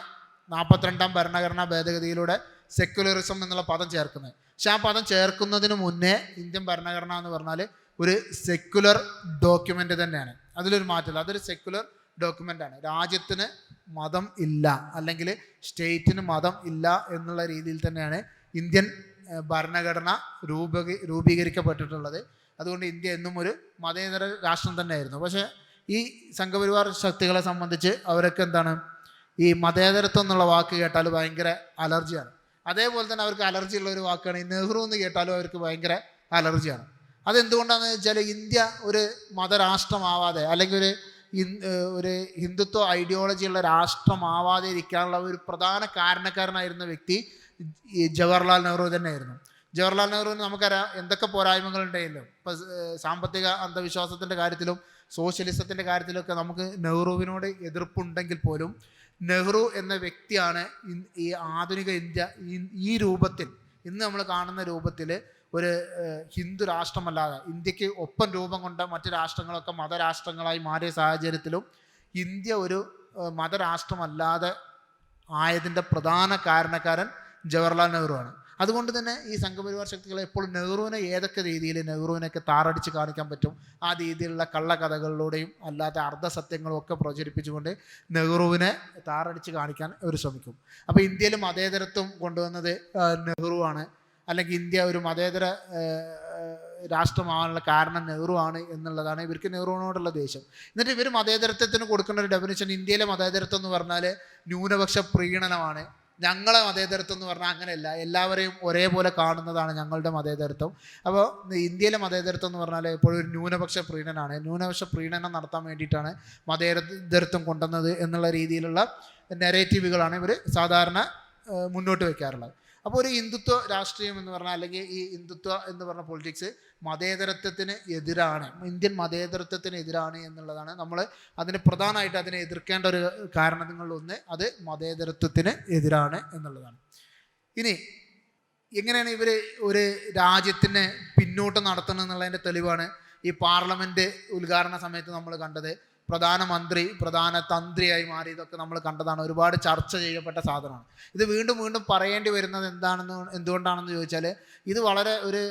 42-ാം ഭരണഘടനാ ഭേദഗതിയിലൂടെ സെക്യുലറിസം എന്നുള്ള പദം ചേർക്കുന്നത്. പക്ഷെ ആ പദം ചേർക്കുന്നതിന് മുന്നേ ഇന്ത്യൻ ഭരണഘടന എന്ന് പറഞ്ഞാൽ ഒരു സെക്യുലർ ഡോക്യുമെൻ്റ് തന്നെയാണ്, അതിലൊരു മാറ്റമില്ല. അതൊരു സെക്യുലർ ഡോക്യുമെൻ്റാണ്. രാജ്യത്തിന് മതം ഇല്ല അല്ലെങ്കിൽ സ്റ്റേറ്റിന് മതം ഇല്ല എന്നുള്ള രീതിയിൽ തന്നെയാണ് ഇന്ത്യൻ ഭരണഘടന രൂപീകരിക്കപ്പെട്ടിട്ടുള്ളത്. അതുകൊണ്ട് ഇന്ത്യ എന്നും ഒരു മതേതര രാഷ്ട്രം തന്നെയായിരുന്നു. പക്ഷേ ഈ സംഘപരിവാർ ശക്തികളെ സംബന്ധിച്ച് അവരൊക്കെ എന്താണ്, ഈ മതേതരത്വം എന്നുള്ള വാക്ക് കേട്ടാൽ ഭയങ്കര അലർജിയാണ്. അതേപോലെ തന്നെ അവർക്ക് അലർജി ഉള്ള ഒരു വാക്കാണ് ഈ നെഹ്റു എന്ന് കേട്ടാലും അവർക്ക് ഭയങ്കര അലർജിയാണ്. അതെന്തുകൊണ്ടാണെന്ന് വെച്ചാൽ ഇന്ത്യ ഒരു മതരാഷ്ട്രമാവാതെ അല്ലെങ്കിൽ ഒരു ഹിന്ദുത്വ ഐഡിയോളജിയുള്ള രാഷ്ട്രമാവാതെ ഇരിക്കാനുള്ള ഒരു പ്രധാന കാരണക്കാരനായിരുന്ന വ്യക്തി ഈ ജവഹർലാൽ നെഹ്റു തന്നെയായിരുന്നു. ജവഹർലാൽ നെഹ്റുവിന് നമുക്കറിയാം എന്തൊക്കെ പോരായ്മകളുണ്ടായല്ലോ. ഇപ്പോൾ സാമ്പത്തിക അന്ധവിശ്വാസത്തിൻ്റെ കാര്യത്തിലും സോഷ്യലിസത്തിൻ്റെ കാര്യത്തിലൊക്കെ നമുക്ക് നെഹ്റുവിനോട് എതിർപ്പുണ്ടെങ്കിൽ പോലും നെഹ്റു എന്ന വ്യക്തിയാണ് ഈ ആധുനിക ഇന്ത്യ ഈ രൂപത്തിൽ ഇന്ന് നമ്മൾ കാണുന്ന രൂപത്തിൽ ഒരു ഹിന്ദു രാഷ്ട്രമല്ലാതെ ഇന്ത്യക്ക് ഒപ്പം രൂപം കൊണ്ട മറ്റ് രാഷ്ട്രങ്ങളൊക്കെ മതരാഷ്ട്രങ്ങളായി മാറിയ സാഹചര്യത്തിലും ഇന്ത്യ ഒരു മതരാഷ്ട്രമല്ലാതെ ആയതിൻ്റെ പ്രധാന കാരണക്കാരൻ ജവഹർലാൽ നെഹ്റുവാണ്. അതുകൊണ്ട് തന്നെ ഈ സംഘപരിവാർ ശക്തികളെ എപ്പോഴും നെഹ്റുവിനെ ഏതൊക്കെ രീതിയിൽ നെഹ്റുവിനൊക്കെ താറടിച്ച് കാണിക്കാൻ പറ്റും ആ രീതിയിലുള്ള കള്ളക്കഥകളിലൂടെയും അല്ലാത്ത അർദ്ധസത്യങ്ങളും ഒക്കെ പ്രചരിപ്പിച്ചുകൊണ്ട് നെഹ്റുവിനെ താറടിച്ച് കാണിക്കാൻ അവർ ശ്രമിക്കും. അപ്പോൾ ഇന്ത്യയിൽ മതേതരത്വം കൊണ്ടുവന്നത് നെഹ്റുവാണ്, അല്ലെങ്കിൽ ഇന്ത്യ ഒരു മതേതര രാഷ്ട്രമാവാനുള്ള കാരണം നെഹ്റു ആണ് എന്നുള്ളതാണ് ഇവർക്ക് നെഹ്റുവിനോടുള്ള ദേഷ്യം. എന്നിട്ട് ഇവർ മതേതരത്വത്തിന് കൊടുക്കുന്ന ഒരു ഡെഫിനിഷൻ, ഇന്ത്യയിലെ മതേതരത്വം എന്ന് പറഞ്ഞാൽ ന്യൂനപക്ഷ പ്രീണനമാണ്, ഞങ്ങളെ മതേതരത്വം എന്ന് പറഞ്ഞാൽ അങ്ങനെയല്ല, എല്ലാവരെയും ഒരേപോലെ കാണുന്നതാണ് ഞങ്ങളുടെ മതേതരത്വം. അപ്പോൾ ഇന്ത്യയിലെ മതേതരത്വം എന്ന് പറഞ്ഞാൽ എപ്പോഴും ഒരു ന്യൂനപക്ഷ പ്രീണനാണ്, ന്യൂനപക്ഷ പ്രീണനം നടത്താൻ വേണ്ടിയിട്ടാണ് മതേതരത്വം കൊണ്ടുവന്നത് എന്നുള്ള രീതിയിലുള്ള നെറേറ്റീവുകളാണ് ഇവർ സാധാരണ മുന്നോട്ട് വയ്ക്കാറുള്ളത്. അപ്പോൾ ഒരു ഹിന്ദുത്വ രാഷ്ട്രീയം എന്ന് പറഞ്ഞാൽ, അല്ലെങ്കിൽ ഈ ഹിന്ദുത്വ എന്ന് പറഞ്ഞ പൊളിറ്റിക്സ് മതേതരത്വത്തിന് എതിരാണ്, ഇന്ത്യൻ മതേതരത്വത്തിന് എതിരാണ് എന്നുള്ളതാണ്. നമ്മൾ അതിന് പ്രധാനമായിട്ട് അതിനെ എതിർക്കേണ്ട ഒരു കാരണങ്ങളിലൊന്ന് അത് മതേതരത്വത്തിന് എതിരാണ് എന്നുള്ളതാണ്. ഇനി എങ്ങനെയാണ് ഇവർ ഒരു രാജ്യത്തിനെ പിന്നോട്ട് നടത്തുന്നത് എന്നുള്ളതിൻ്റെ തെളിവാണ് ഈ പാർലമെൻറ്റ് ഉദ്ഘാടന സമയത്ത് നമ്മൾ കണ്ടത്. പ്രധാനമന്ത്രി പ്രധാന തന്ത്രിയായി മാറി, ഇതൊക്കെ നമ്മൾ കണ്ടതാണ്, ഒരുപാട് ചർച്ച ചെയ്യപ്പെട്ട സാധനമാണ്. ഇത് വീണ്ടും വീണ്ടും പറയേണ്ടി വരുന്നത് എന്തുകൊണ്ടാണെന്ന് ചോദിച്ചാൽ, ഇത് വളരെ ഒരു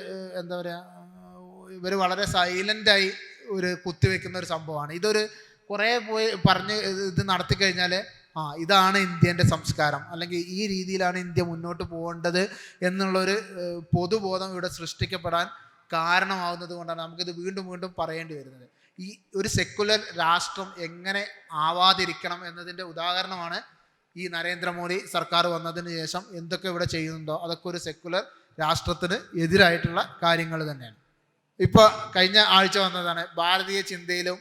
എന്താ പറയുക, ഇവർ വളരെ സൈലൻ്റായി ഒരു കുത്തിവെക്കുന്ന ഒരു സംഭവമാണ്. ഇതൊരു കുറേ പോയി പറഞ്ഞ് ഇത് നടത്തിക്കഴിഞ്ഞാൽ ഇതാണ് ഇന്ത്യൻ്റെ സംസ്കാരം, അല്ലെങ്കിൽ ഈ രീതിയിലാണ് ഇന്ത്യ മുന്നോട്ട് പോകേണ്ടത് എന്നുള്ളൊരു പൊതുബോധം ഇവിടെ സൃഷ്ടിക്കപ്പെടാൻ കാരണമാവുന്നത് കൊണ്ടാണ് നമുക്കിത് വീണ്ടും വീണ്ടും പറയേണ്ടി വരുന്നത്. ഈ ഒരു സെക്കുലർ രാഷ്ട്രം എങ്ങനെ ആവാതിരിക്കണം എന്നതിൻ്റെ ഉദാഹരണമാണ് ഈ നരേന്ദ്രമോദി സർക്കാർ വന്നതിന് ശേഷം എന്തൊക്കെ ഇവിടെ ചെയ്യുന്നുണ്ടോ അതൊക്കെ ഒരു സെക്കുലർ രാഷ്ട്രത്തിന് എതിരായിട്ടുള്ള കാര്യങ്ങൾ തന്നെയാണ്. ഇപ്പോൾ കഴിഞ്ഞ ആഴ്ച വന്നതാണ് ഭാരതീയ ചിന്തയിലും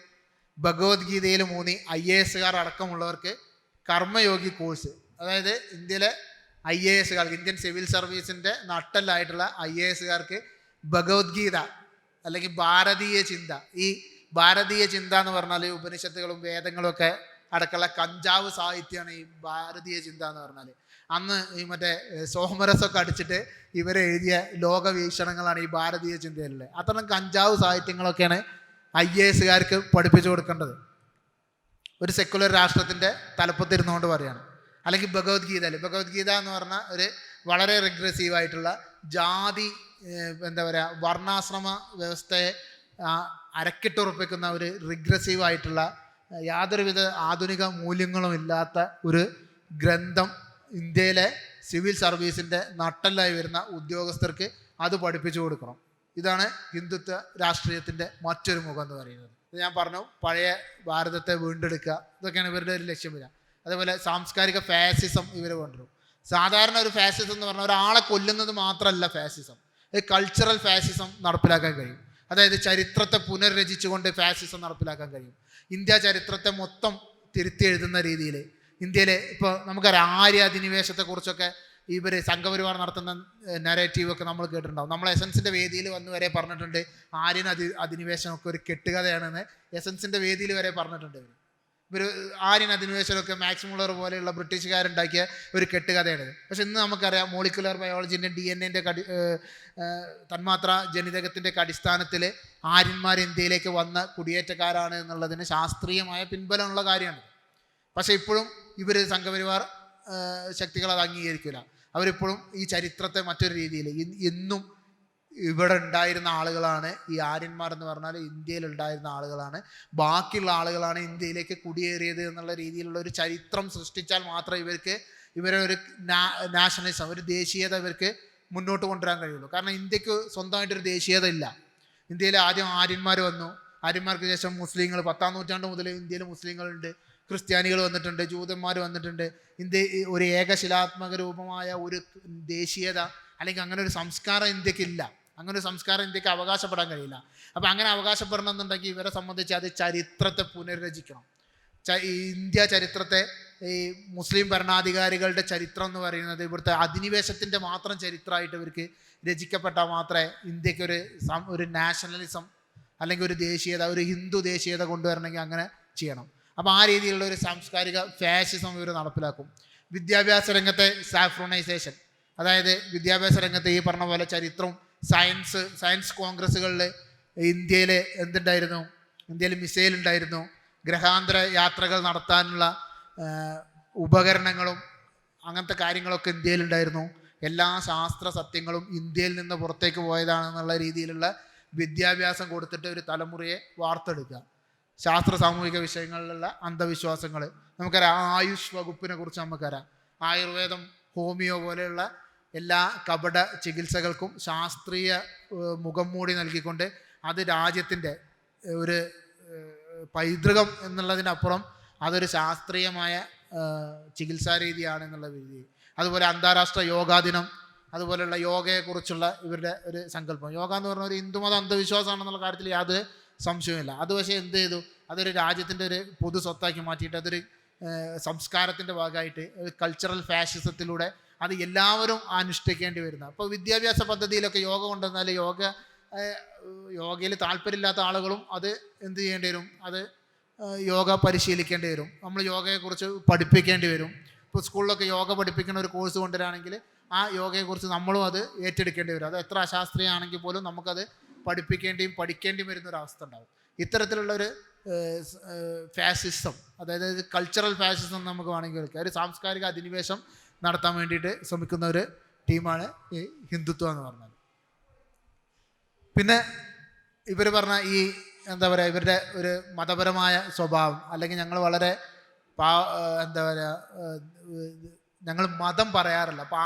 ഭഗവത്ഗീതയിലും ഊന്നി IAS അടക്കമുള്ളവർക്ക് കർമ്മയോഗി കോഴ്സ്. അതായത് ഇന്ത്യയിലെ IAS ഇന്ത്യൻ സിവിൽ സർവീസിൻ്റെ നട്ടെല്ലായിട്ടുള്ള IAS ഭഗവത്ഗീത അല്ലെങ്കിൽ ഭാരതീയ ചിന്ത, ഈ ഭാരതീയ ചിന്ത എന്ന് പറഞ്ഞാൽ ഉപനിഷത്തുകളും വേദങ്ങളും ഒക്കെ അടക്കമുള്ള കഞ്ചാവ് സാഹിത്യമാണ് ഈ ഭാരതീയ ചിന്ത എന്ന് പറഞ്ഞാൽ. അന്ന് ഈ മറ്റേ സോമരസമൊക്കെ അടിച്ചിട്ട് ഇവരെ എഴുതിയ ലോകവീക്ഷണങ്ങളാണ് ഈ ഭാരതീയ ചിന്തയിലുള്ളത്. അത്തരം കഞ്ചാവ് സാഹിത്യങ്ങളൊക്കെയാണ് IAS പഠിപ്പിച്ചു കൊടുക്കേണ്ടത്. ഒരു സെക്കുലർ രാഷ്ട്രത്തിൻ്റെ തലപ്പത്തിരുന്നുകൊണ്ട് പറയാണ്. അല്ലെങ്കിൽ ഭഗവത്ഗീത എന്ന് പറഞ്ഞാൽ ഒരു വളരെ റിഗ്രസീവായിട്ടുള്ള ജാതി എന്താ പറയുക വർണ്ണാശ്രമ വ്യവസ്ഥയെ അരക്കിട്ടുറപ്പിക്കുന്ന ഒരു റിഗ്രസീവായിട്ടുള്ള യാതൊരുവിധ ആധുനിക മൂല്യങ്ങളും ഇല്ലാത്ത ഒരു ഗ്രന്ഥം ഇന്ത്യയിലെ സിവിൽ സർവീസിൻ്റെ നട്ടെല്ലായി വരുന്ന ഉദ്യോഗസ്ഥർക്ക് അത് പഠിപ്പിച്ചു കൊടുക്കണം. ഇതാണ് ഹിന്ദുത്വ രാഷ്ട്രീയത്തിൻ്റെ മറ്റൊരു മുഖം എന്ന് പറയുന്നത്. ഞാൻ പറഞ്ഞു, പഴയ ഭാരതത്തെ വീണ്ടെടുക്കുക, ഇതൊക്കെയാണ് ഇവരുടെ ഒരു ലക്ഷ്യം വരിക. അതേപോലെ സാംസ്കാരിക ഫാസിസം ഇവർ കൊണ്ടുവരും. സാധാരണ ഒരു ഫാസിസം എന്ന് പറഞ്ഞാൽ ഒരാളെ കൊല്ലുന്നത് മാത്രമല്ല ഫാസിസം, കൾച്ചറൽ ഫാസിസം നടപ്പിലാക്കാൻ കഴിയും. അതായത് ചരിത്രത്തെ പുനർരചിച്ചുകൊണ്ട് ഫാസിസം നടപ്പിലാക്കാൻ കഴിയും. ഇന്ത്യ ചരിത്രത്തെ മൊത്തം തിരുത്തി എഴുതുന്ന രീതിയിൽ ഇന്ത്യയിലെ ഇപ്പോൾ നമുക്കറിയാം ആര്യ അധിനിവേശത്തെക്കുറിച്ചൊക്കെ ഇവർ സംഘപരിവാർ നടത്തുന്ന നരേറ്റീവൊക്കെ നമ്മൾ കേട്ടിട്ടുണ്ടാവും. നമ്മൾ എസൻസിൻ്റെ വേദിയിൽ വന്ന് വരെ പറഞ്ഞിട്ടുണ്ട് ആര്യൻ അധിനിവേശമൊക്കെ ഒരു കെട്ടുകഥയാണെന്ന് എസൻസിൻ്റെ വേദിയിൽ വരെ പറഞ്ഞിട്ടുണ്ട്. ഇവർ ആര്യൻ അധിനിവേശമൊക്കെ മാക്സ് മുള്ളർ പോലെയുള്ള ബ്രിട്ടീഷുകാരുണ്ടാക്കിയ ഒരു കെട്ടുകഥയാണിത്. പക്ഷെ ഇന്ന് നമുക്കറിയാം മോളിക്കുലർ ബയോളജിൻ്റെ DNA തന്മാത്ര ജനിതകത്തിൻ്റെ ഒക്കെ അടിസ്ഥാനത്തിൽ ആര്യന്മാർ ഇന്ത്യയിലേക്ക് വന്ന കുടിയേറ്റക്കാരാണ് എന്നുള്ളതിന് ശാസ്ത്രീയമായ പിൻബലമുള്ള കാര്യമാണ്. പക്ഷെ ഇപ്പോഴും ഇവർ സംഘപരിവാർ ശക്തികൾ അത് അംഗീകരിക്കില്ല. അവരിപ്പോഴും ഈ ചരിത്രത്തെ മറ്റൊരു രീതിയിൽ എന്നും ഇവിടെ ഉണ്ടായിരുന്ന ആളുകളാണ് ഈ ആര്യന്മാർ എന്ന് പറഞ്ഞാൽ ഇന്ത്യയിൽ ഉണ്ടായിരുന്ന ആളുകളാണ്, ബാക്കിയുള്ള ആളുകളാണ് ഇന്ത്യയിലേക്ക് കുടിയേറിയത് എന്നുള്ള രീതിയിലുള്ള ഒരു ചരിത്രം സൃഷ്ടിച്ചാൽ മാത്രമേ ഇവരെ ഒരു നാഷണലിസം, ഒരു ദേശീയത ഇവർക്ക് മുന്നോട്ട് കൊണ്ടുവരാൻ കഴിയുള്ളൂ. കാരണം ഇന്ത്യക്ക് സ്വന്തമായിട്ടൊരു ദേശീയത ഇല്ല. ഇന്ത്യയിൽ ആദ്യം ആര്യന്മാർ വന്നു, ആര്യന്മാർക്ക് ശേഷം മുസ്ലിങ്ങൾ, 10-ാം നൂറ്റാണ്ട് മുതൽ ഇന്ത്യയിൽ മുസ്ലിങ്ങളുണ്ട്, ക്രിസ്ത്യാനികൾ വന്നിട്ടുണ്ട്, ജൂതന്മാർ വന്നിട്ടുണ്ട്. ഇന്ത്യ ഒരു ഏകശിലാത്മക രൂപമായ ഒരു ദേശീയത അല്ലെങ്കിൽ അങ്ങനെ ഒരു സംസ്കാരം ഇന്ത്യക്കില്ല. അങ്ങനെ ഒരു സംസ്കാരം ഇന്ത്യക്ക് അവകാശപ്പെടാൻ കഴിയില്ല. അപ്പം അങ്ങനെ അവകാശപ്പെടണമെന്നുണ്ടെങ്കിൽ ഇവരെ സംബന്ധിച്ച് അത് ചരിത്രത്തെ പുനർരചിക്കണം. ഇന്ത്യ ചരിത്രത്തെ ഈ മുസ്ലിം ഭരണാധികാരികളുടെ ചരിത്രം എന്ന് പറയുന്നത് ഇവിടുത്തെ അധിനിവേശത്തിൻ്റെ മാത്രം ചരിത്രമായിട്ട് ഇവർക്ക് രചിക്കപ്പെട്ടാൽ മാത്രമേ ഇന്ത്യക്ക് ഒരു നാഷണലിസം അല്ലെങ്കിൽ ഒരു ദേശീയത, ഒരു ഹിന്ദു ദേശീയത കൊണ്ടുവരണമെങ്കിൽ അങ്ങനെ ചെയ്യണം. അപ്പോൾ ആ രീതിയിലുള്ള ഒരു സാംസ്കാരിക ഫാഷിസം ഇവർ നടപ്പിലാക്കും. വിദ്യാഭ്യാസ രംഗത്തെ സാഫ്രോണൈസേഷൻ, അതായത് വിദ്യാഭ്യാസ രംഗത്ത് ഈ പറഞ്ഞ പോലെ ചരിത്രം, സയൻസ് കോൺഗ്രസ്സുകളിൽ ഇന്ത്യയിൽ എന്തുണ്ടായിരുന്നു? ഇന്ത്യയിൽ മിസൈൽ ഉണ്ടായിരുന്നു, ഗ്രഹാന്തര യാത്രകൾ നടത്താനുള്ള ഉപകരണങ്ങളും അങ്ങനത്തെ കാര്യങ്ങളൊക്കെ ഇന്ത്യയിലുണ്ടായിരുന്നു. എല്ലാ ശാസ്ത്ര സത്യങ്ങളും ഇന്ത്യയിൽ നിന്ന് പുറത്തേക്ക് പോയതാണെന്നുള്ള രീതിയിലുള്ള വിദ്യാഭ്യാസം കൊടുത്തിട്ട് ഒരു തലമുറയെ വാർത്തെടുക്കുക. ശാസ്ത്ര സാമൂഹിക വിഷയങ്ങളിലുള്ള അന്ധവിശ്വാസങ്ങൾ നമുക്കറിയാം. ആയുഷ് വകുപ്പിനെ കുറിച്ച് നമുക്കറിയാം. ആയുർവേദം, ഹോമിയോ പോലെയുള്ള എല്ലാ കപട ചികിത്സകൾക്കും ശാസ്ത്രീയ മുഖം മൂടി നൽകിക്കൊണ്ട് അത് രാജ്യത്തിൻ്റെ ഒരു പൈതൃകം എന്നുള്ളതിനപ്പുറം അതൊരു ശാസ്ത്രീയമായ ചികിത്സാ രീതിയാണെന്നുള്ള രീതി. അതുപോലെ അന്താരാഷ്ട്ര യോഗാ ദിനം, അതുപോലെയുള്ള യോഗയെക്കുറിച്ചുള്ള ഇവരുടെ ഒരു സങ്കല്പം. യോഗ എന്ന് പറഞ്ഞ ഒരു ഹിന്ദുമത അന്ധവിശ്വാസമാണെന്നുള്ള കാര്യത്തിൽ യാതൊരു സംശയമില്ല. അത് പക്ഷേ എന്ത് ചെയ്തു, അതൊരു രാജ്യത്തിൻ്റെ ഒരു പൊതു സ്വത്താക്കി മാറ്റിയിട്ട് അതൊരു സംസ്കാരത്തിൻ്റെ ഭാഗമായിട്ട് കൾച്ചറൽ ഫാഷിസത്തിലൂടെ അത് എല്ലാവരും അനുഷ്ഠിക്കേണ്ടി വരുന്ന. അപ്പോൾ വിദ്യാഭ്യാസ പദ്ധതിയിലൊക്കെ യോഗ കൊണ്ടുവന്നാൽ യോഗയിൽ താല്പര്യമില്ലാത്ത ആളുകളും അത് എന്ത് ചെയ്യേണ്ടി വരും, അത് യോഗ പരിശീലിക്കേണ്ടി വരും. നമ്മൾ യോഗയെക്കുറിച്ച് പഠിപ്പിക്കേണ്ടി വരും. ഇപ്പോൾ സ്കൂളിലൊക്കെ യോഗ പഠിപ്പിക്കുന്ന ഒരു കോഴ്സ് കൊണ്ടുവരാണെങ്കിൽ ആ യോഗയെക്കുറിച്ച് നമ്മളും അത് ഏറ്റെടുക്കേണ്ടി വരും. അത് എത്ര അശാസ്ത്രീയമാണെങ്കിൽ പോലും നമുക്കത് പഠിക്കേണ്ടിയും വരുന്നൊരവസ്ഥ ഉണ്ടാകും. ഇത്തരത്തിലുള്ളൊരു ഫാസിസം, അതായത് കൾച്ചറൽ ഫാസിസം നമുക്ക് വേണമെങ്കിൽ വിളിക്കാം. ഒരു സാംസ്കാരിക അധിനിവേശം നടത്താൻ വേണ്ടിയിട്ട് ശ്രമിക്കുന്ന ഒരു ടീമാണ് ഈ ഹിന്ദുത്വം എന്ന് പറഞ്ഞാൽ. പിന്നെ ഇവർ പറഞ്ഞ ഈ എന്താ പറയുക, ഇവരുടെ ഒരു മതപരമായ സ്വഭാവം, അല്ലെങ്കിൽ ഞങ്ങൾ വളരെ എന്താ പറയുക, ഞങ്ങൾ മതം പറയാറില്ല. അപ്പോൾ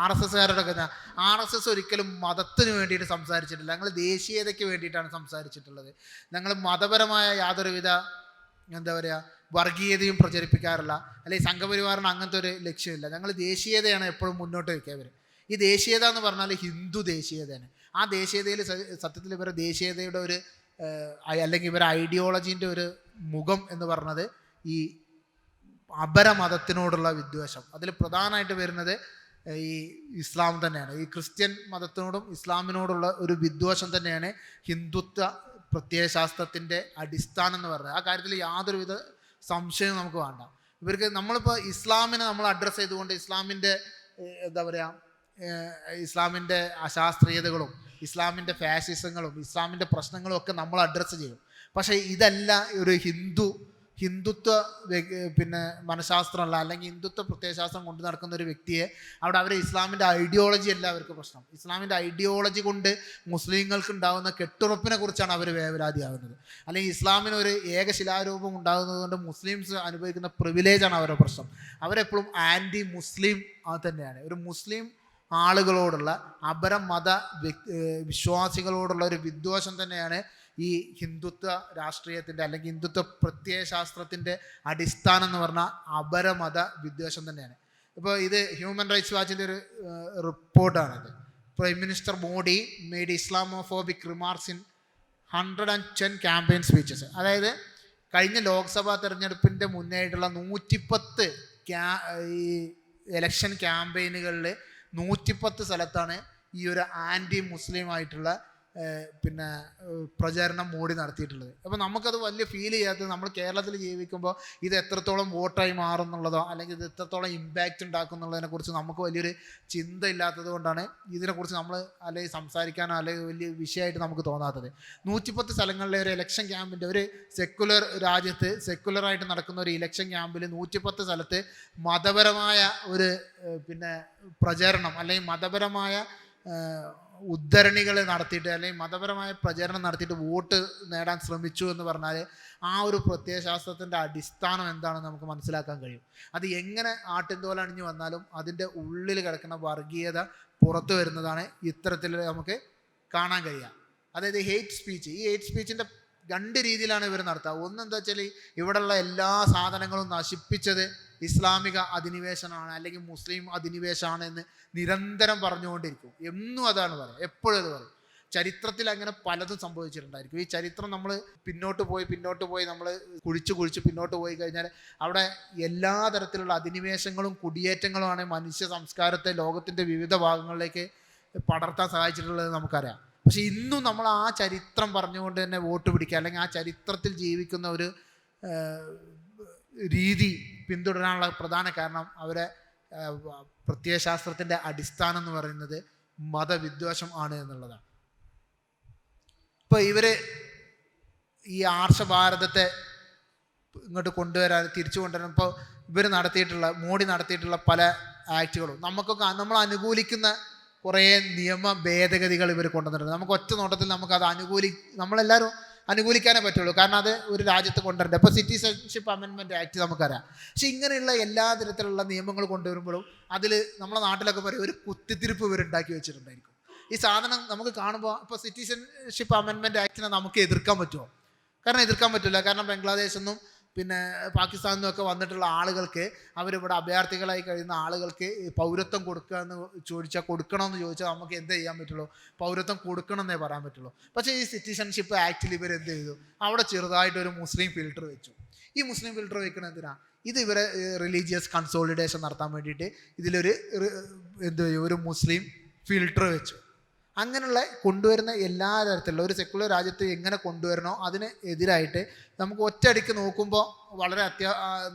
RSSകാരോടൊക്കെ RSS ഒരിക്കലും മതത്തിന് വേണ്ടിയിട്ട് സംസാരിച്ചിട്ടില്ല. ഞങ്ങൾ ദേശീയതയ്ക്ക് വേണ്ടിയിട്ടാണ് സംസാരിച്ചിട്ടുള്ളത്. ഞങ്ങൾ മതപരമായ യാതൊരുവിധ എന്താ പറയുക വർഗീയതയും പ്രചരിപ്പിക്കാറില്ല, അല്ലെങ്കിൽ സംഘപരിവാറിന് അങ്ങനത്തെ ഒരു ലക്ഷ്യമില്ല. ഞങ്ങൾ ദേശീയതയാണ് എപ്പോഴും മുന്നോട്ട് വയ്ക്കുക. ഈ ദേശീയത എന്ന് പറഞ്ഞാൽ ഹിന്ദു ദേശീയതയാണ്. ആ ദേശീയതയിൽ സത്യത്തിൽ ഇവരുടെ ദേശീയതയുടെ ഒരു അല്ലെങ്കിൽ ഇവരുടെ ഐഡിയോളജീൻ്റെ ഒരു മുഖം എന്ന് പറഞ്ഞത് ഈ അപരമതത്തിനോടുള്ള വിദ്വേഷം. അതിൽ പ്രധാനമായിട്ട് വരുന്നത് ഈ ഇസ്ലാം തന്നെയാണ്. ഈ ക്രിസ്ത്യൻ മതത്തിനോടും ഇസ്ലാമിനോടുള്ള ഒരു വിദ്വേഷം തന്നെയാണ് ഹിന്ദുത്വ പ്രത്യയശാസ്ത്രത്തിൻ്റെ അടിസ്ഥാനം എന്ന് പറയുന്നത്. ആ കാര്യത്തിൽ യാതൊരുവിധ സംശയവും നമുക്ക് വേണ്ട. ഇവർക്ക് നമ്മളിപ്പോൾ ഇസ്ലാമിനെ നമ്മൾ അഡ്രസ്സ് ചെയ്തുകൊണ്ട് ഇസ്ലാമിൻ്റെ എന്താ പറയുക, ഇസ്ലാമിൻ്റെ അശാസ്ത്രീയതകളും ഇസ്ലാമിൻ്റെ ഫാസിസങ്ങളും ഇസ്ലാമിൻ്റെ പ്രശ്നങ്ങളും ഒക്കെ നമ്മൾ അഡ്രസ്സ് ചെയ്യും. പക്ഷേ ഇതല്ല ഒരു ഹിന്ദുത്വ പിന്നെ മനഃശാസ്ത്രമല്ല, അല്ലെങ്കിൽ ഹിന്ദുത്വ പ്രത്യയശാസ്ത്രം കൊണ്ട് നടക്കുന്ന ഒരു വ്യക്തിയെ അവിടെ അവർ ഇസ്ലാമിൻ്റെ ഐഡിയോളജി അല്ല അവർക്ക് പ്രശ്നം. ഇസ്ലാമിൻ്റെ ഐഡിയോളജി കൊണ്ട് മുസ്ലിങ്ങൾക്ക് ഉണ്ടാകുന്ന കെട്ടുറപ്പിനെ കുറിച്ചാണ് അവർ വേവലാതിയാകുന്നത്. അല്ലെങ്കിൽ ഇസ്ലാമിന് ഒരു ഏകശിലാരൂപം ഉണ്ടാകുന്നത് കൊണ്ട് മുസ്ലിംസ് അനുഭവിക്കുന്ന പ്രിവിലേജാണ് അവരുടെ പ്രശ്നം. അവരെപ്പോഴും ആൻറ്റി മുസ്ലിം തന്നെയാണ്. ഒരു മുസ്ലിം ആളുകളോടുള്ള അപരമത വിശ്വാസികളോടുള്ള ഒരു വിദ്വേഷം തന്നെയാണ് ഈ ഹിന്ദുത്വ രാഷ്ട്രീയത്തിൻ്റെ അല്ലെങ്കിൽ ഹിന്ദുത്വ പ്രത്യയശാസ്ത്രത്തിൻ്റെ അടിസ്ഥാനം എന്ന് പറഞ്ഞാൽ അപരമത വിദ്വേഷം തന്നെയാണ്. ഇപ്പോൾ ഇത് ഹ്യൂമൻ റൈറ്റ്സ് വാച്ചിൻ്റെ ഒരു റിപ്പോർട്ടാണിത്. Prime minister Modi made Islamophobic remarks in 110 campaign speeches. അതായത് കഴിഞ്ഞ ലോക്സഭാ തെരഞ്ഞെടുപ്പിൻ്റെ മുന്നേയായിട്ടുള്ള 110 ഈ ഇലക്ഷൻ ക്യാമ്പയിനുകളിൽ 110 സ്ഥലത്താണ് ഈ ഒരു ആൻറ്റി മുസ്ലിം ആയിട്ടുള്ള പിന്നെ പ്രചാരണം മോഡി നടത്തിയിട്ടുള്ളത്. അപ്പോൾ നമുക്കത് വലിയ ഫീൽ ചെയ്യാത്തത്, നമ്മൾ കേരളത്തിൽ ജീവിക്കുമ്പോൾ ഇത് എത്രത്തോളം വോട്ടായി മാറും എന്നുള്ളതോ അല്ലെങ്കിൽ ഇത് എത്രത്തോളം ഇമ്പാക്റ്റ് ഉണ്ടാക്കും എന്നുള്ളതിനെക്കുറിച്ച് നമുക്ക് വലിയൊരു ചിന്ത ഇല്ലാത്തത് കൊണ്ടാണ് ഇതിനെക്കുറിച്ച് നമ്മൾ അല്ലെങ്കിൽ സംസാരിക്കാനോ അല്ലെങ്കിൽ വലിയ വിഷയമായിട്ട് നമുക്ക് തോന്നാത്തത്. 110 സ്ഥലങ്ങളിലെ ഒരു ഇലക്ഷൻ ക്യാമ്പിൻ്റെ ഒരു സെക്കുലർ രാജ്യത്ത് സെക്കുലറായിട്ട് നടക്കുന്ന ഒരു ഇലക്ഷൻ ക്യാമ്പിൽ 110 സ്ഥലത്ത് മതപരമായ ഒരു പിന്നെ പ്രചാരണം അല്ലെങ്കിൽ മതപരമായ ഉദ്ധരണികൾ നടത്തിയിട്ട് അല്ലെങ്കിൽ മതപരമായ പ്രചരണം നടത്തിയിട്ട് വോട്ട് നേടാൻ ശ്രമിച്ചു എന്ന് പറഞ്ഞാൽ ആ ഒരു പ്രത്യയശാസ്ത്രത്തിൻ്റെ അടിസ്ഥാനം എന്താണെന്ന് നമുക്ക് മനസ്സിലാക്കാൻ കഴിയും. അത് എങ്ങനെ ആട്ടിൻതോലണിഞ്ഞു വന്നാലും അതിൻ്റെ ഉള്ളിൽ കിടക്കുന്ന വർഗീയത പുറത്തു വരുന്നതാണ് ഇത്തരത്തിൽ നമുക്ക് കാണാൻ കഴിയുക. അതായത് ഹെയ്റ്റ് സ്പീച്ച്, ഈ ഹെയ്റ്റ് സ്പീച്ചിൻ്റെ 2 രീതിയിലാണ് ഇവർ നടത്തുക. ഒന്നെന്താ വെച്ചാൽ ഇവിടെയുള്ള എല്ലാ സാധനങ്ങളും നശിപ്പിച്ചത് ഇസ്ലാമിക അധിനിവേശമാണ് അല്ലെങ്കിൽ മുസ്ലിം അധിനിവേശമാണ് എന്ന് നിരന്തരം പറഞ്ഞുകൊണ്ടിരിക്കും. എന്നും അതാണ് പറയുക, എപ്പോഴും അത് പറയും. ചരിത്രത്തിൽ അങ്ങനെ പലതും സംഭവിച്ചിട്ടുണ്ടായിരിക്കും. ഈ ചരിത്രം നമ്മൾ പിന്നോട്ട് പോയി നമ്മൾ കുഴിച്ച് പിന്നോട്ട് പോയി കഴിഞ്ഞാൽ അവിടെ എല്ലാ തരത്തിലുള്ള അധിനിവേശങ്ങളും കുടിയേറ്റങ്ങളുമാണ് മനുഷ്യ സംസ്കാരത്തെ ലോകത്തിൻ്റെ വിവിധ ഭാഗങ്ങളിലേക്ക് പടർത്താൻ സഹായിച്ചിട്ടുള്ളത് നമുക്കറിയാം. പക്ഷെ ഇന്നും നമ്മൾ ആ ചരിത്രം പറഞ്ഞുകൊണ്ട് തന്നെ വോട്ട് പിടിക്കുക അല്ലെങ്കിൽ ആ ചരിത്രത്തിൽ ജീവിക്കുന്ന ഒരു രീതി പിന്തുടരാനുള്ള പ്രധാന കാരണം അവരെ പ്രത്യയശാസ്ത്രത്തിൻ്റെ അടിസ്ഥാനം എന്ന് പറയുന്നത് മതവിദ്വേഷം ആണ് എന്നുള്ളതാണ്. ഇപ്പോൾ ഇവർ ഈ ആർഷഭാരതത്തെ ഇങ്ങോട്ട് തിരിച്ചു കൊണ്ടുവരാൻ ഇപ്പോൾ മോഡി നടത്തിയിട്ടുള്ള പല ആക്റ്റുകളും നമുക്കൊക്കെ നമ്മൾ അനുകൂലിക്കുന്ന കുറേ നിയമ ഭേദഗതികൾ ഇവർ കൊണ്ടുവന്നിട്ടുണ്ട്. നമുക്ക് ഒറ്റ നോട്ടത്തിൽ നമുക്കത് നമ്മളെല്ലാവരും അനുകൂലിക്കാനേ പറ്റുള്ളൂ. കാരണം അത് ഒരു രാജ്യത്ത് കൊണ്ടുവരേണ്ടത്. ഇപ്പോൾ സിറ്റിസൺഷിപ്പ് അമെൻമെൻറ്റ് ആക്ട് നമുക്കറിയാം. പക്ഷെ ഇങ്ങനെയുള്ള എല്ലാ തരത്തിലുള്ള നിയമങ്ങൾ കൊണ്ടുവരുമ്പോഴും അതിൽ നമ്മളെ നാട്ടിലൊക്കെ പറയും ഒരു കുത്തിത്തിരിപ്പ് ഇവരുണ്ടാക്കി വെച്ചിട്ടുണ്ടായിരിക്കും. ഈ സാധനം നമുക്ക് കാണുമ്പോൾ ഇപ്പോൾ സിറ്റിസൺഷിപ്പ് അമെൻമെൻറ്റ് ആക്ടിനെ നമുക്ക് എതിർക്കാൻ പറ്റുമോ? കാരണം എതിർക്കാൻ പറ്റില്ല. കാരണം ബംഗ്ലാദേശിൽ നിന്നും പിന്നെ പാകിസ്ഥാനിൽ നിന്നൊക്കെ വന്നിട്ടുള്ള ആളുകൾക്ക്, അവരിവിടെ അഭയാർത്ഥികളായി കഴിയുന്ന ആളുകൾക്ക് പൗരത്വം കൊടുക്കുക എന്ന് കൊടുക്കണമെന്ന് ചോദിച്ചാൽ നമുക്ക് എന്ത് ചെയ്യാൻ പറ്റുള്ളൂ? പൗരത്വം കൊടുക്കണമെന്നേ പറയാൻ പറ്റുള്ളൂ. പക്ഷേ ഈ സിറ്റിസൺഷിപ്പ് ആക്റ്റിൽ ഇവർ എന്ത് ചെയ്തു? അവിടെ ചെറുതായിട്ടൊരു മുസ്ലിം ഫിൽട്ടർ വെച്ചു. ഈ മുസ്ലിം ഫിൽട്ടർ വെക്കുന്നത് എന്തിനാ? ഇത് ഇവരെ റിലീജിയസ് കൺസോളിഡേഷൻ നടത്താൻ വേണ്ടിയിട്ട് ഇതിലൊരു ഒരു മുസ്ലിം ഫിൽട്ടർ വെച്ചു. അങ്ങനെയുള്ള കൊണ്ടുവരുന്ന എല്ലാ തരത്തിലുള്ള ഒരു സെക്കുലർ രാജ്യത്ത് എങ്ങനെ കൊണ്ടുവരണോ അതിന് എതിരായിട്ട് നമുക്ക് ഒറ്റയടിക്ക് നോക്കുമ്പോൾ വളരെ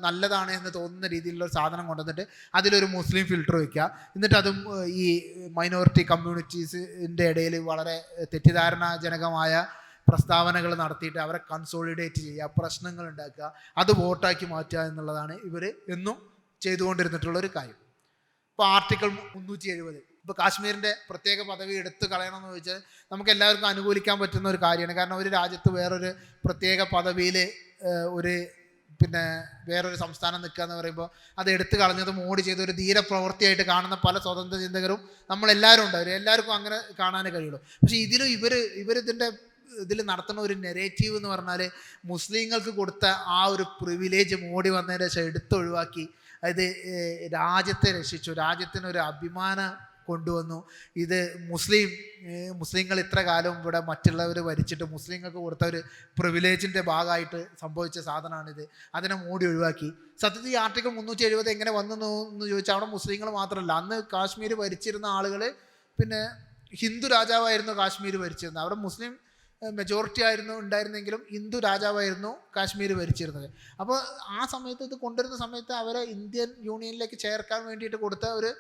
നല്ലതാണ് എന്ന് തോന്നുന്ന രീതിയിലുള്ള ഒരു സാധനം കൊണ്ടുവന്നിട്ട് അതിലൊരു മുസ്ലിം ഫിൽട്ടർ വയ്ക്കുക. എന്നിട്ട് അതും ഈ മൈനോറിറ്റി കമ്മ്യൂണിറ്റീസിൻ്റെ ഇടയിൽ വളരെ തെറ്റിദ്ധാരണാജനകമായ പ്രസ്താവനകൾ നടത്തിയിട്ട് അവരെ കൺസോളിഡേറ്റ് ചെയ്യുക, പ്രശ്നങ്ങൾ ഉണ്ടാക്കുക, അത് വോട്ടാക്കി മാറ്റുക എന്നുള്ളതാണ് ഇവർ എന്നും ചെയ്തുകൊണ്ടിരുന്നിട്ടുള്ളൊരു കാര്യം. ഇപ്പോൾ ആർട്ടിക്കിൾ 370 ഇപ്പോൾ കാശ്മീരിൻ്റെ പ്രത്യേക പദവി എടുത്തു കളയണമെന്ന് ചോദിച്ചാൽ നമുക്ക് എല്ലാവർക്കും അനുകൂലിക്കാൻ പറ്റുന്ന ഒരു കാര്യമാണ്. കാരണം ഒരു രാജ്യത്ത് വേറൊരു പ്രത്യേക പദവിയിൽ വേറൊരു സംസ്ഥാനം നിൽക്കുക എന്ന് പറയുമ്പോൾ അത് എടുത്തു കളഞ്ഞത് മോഡി ചെയ്ത ഒരു ധീരപ്രവൃത്തിയായിട്ട് കാണുന്ന പല സ്വതന്ത്ര ചിന്തകരും നമ്മളെല്ലാവരും ഉണ്ടാവും. എല്ലാവർക്കും അങ്ങനെ കാണാനേ കഴിയുള്ളൂ. പക്ഷേ ഇതിലും ഇതിൽ നടത്തുന്ന ഒരു നെറേറ്റീവ് എന്ന് പറഞ്ഞാൽ മുസ്ലിങ്ങൾക്ക് കൊടുത്ത ആ ഒരു പ്രിവിലേജ് മോഡി വന്നതിന് ശേഷം എടുത്തൊഴിവാക്കി അത് രാജ്യത്തെ രക്ഷിച്ചു, രാജ്യത്തിനൊരു അഭിമാനം കൊണ്ടുവന്നു. ഇത് മുസ്ലിങ്ങൾ ഇത്ര കാലം ഇവിടെ മറ്റുള്ളവർ ഭരിച്ചിട്ട് മുസ്ലിങ്ങൾക്ക് കൊടുത്ത ഒരു പ്രിവിലേജിൻ്റെ ഭാഗമായിട്ട് സംഭവിച്ച സാധനമാണിത്. അതിനെ മോഡി ഒഴിവാക്കി. സത്യത്തിൽ ഈ ആർട്ടിക്കിൾ 370 എങ്ങനെ വന്നു എന്ന് ചോദിച്ചാൽ അവിടെ മുസ്ലിങ്ങൾ മാത്രമല്ല, അന്ന് കാശ്മീർ ഭരിച്ചിരുന്ന ആളുകൾ ഹിന്ദു രാജാവായിരുന്നു കാശ്മീർ ഭരിച്ചിരുന്നത്. അവിടെ മുസ്ലിം മെജോറിറ്റി ഉണ്ടായിരുന്നെങ്കിലും ഹിന്ദു രാജാവായിരുന്നു കാശ്മീർ ഭരിച്ചിരുന്നത്. അപ്പോൾ ആ സമയത്ത് ഇത് കൊണ്ടുവരുന്ന സമയത്ത് അവരെ ഇന്ത്യൻ യൂണിയനിലേക്ക് ചേർക്കാൻ വേണ്ടിയിട്ട് കൊടുത്ത ഒരു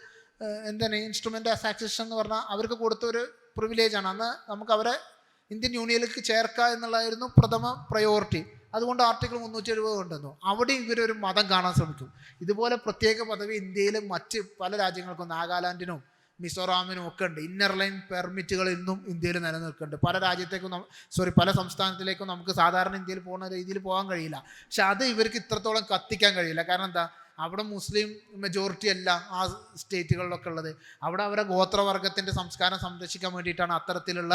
ഇൻസ്ട്രുമെൻ്റ് അസാക്സഷൻ എന്ന് പറഞ്ഞാൽ അവർക്ക് കൊടുത്ത ഒരു പ്രിവിലേജാണ്. അന്ന് നമുക്ക് അവരെ ഇന്ത്യൻ യൂണിയനിലേക്ക് ചേർക്കുക എന്നുള്ളതായിരുന്നു പ്രഥമ പ്രയോറിറ്റി. അതുകൊണ്ട് ആർട്ടിക്കിൾ 370 കൊണ്ടുവന്നു. അവിടെ ഇവരൊരു മതം കാണാൻ ശ്രമിക്കും. ഇതുപോലെ പ്രത്യേക പദവി ഇന്ത്യയിലെ മറ്റ് പല രാജ്യങ്ങൾക്കും, നാഗാലാൻഡിനും മിസോറാമിനും ഒക്കെ ഉണ്ട്. ഇന്നർ ലൈൻ പെർമിറ്റുകൾ ഇന്നും ഇന്ത്യയിൽ നിലനിൽക്കുന്നുണ്ട്. പല സംസ്ഥാനത്തിലേക്കും നമുക്ക് സാധാരണ ഇന്ത്യയിൽ പോകുന്ന രീതിയിൽ പോകാൻ കഴിയില്ല. പക്ഷെ അത് ഇവർക്ക് ഇത്രത്തോളം കത്തിക്കാൻ കഴിയില്ല. കാരണം എന്താ? അവിടെ മുസ്ലിം മെജോറിറ്റി അല്ല ആ സ്റ്റേറ്റുകളിലൊക്കെ ഉള്ളത്. അവിടെ അവരെ ഗോത്രവർഗത്തിൻ്റെ സംസ്കാരം സംരക്ഷിക്കാൻ വേണ്ടിയിട്ടാണ് അത്തരത്തിലുള്ള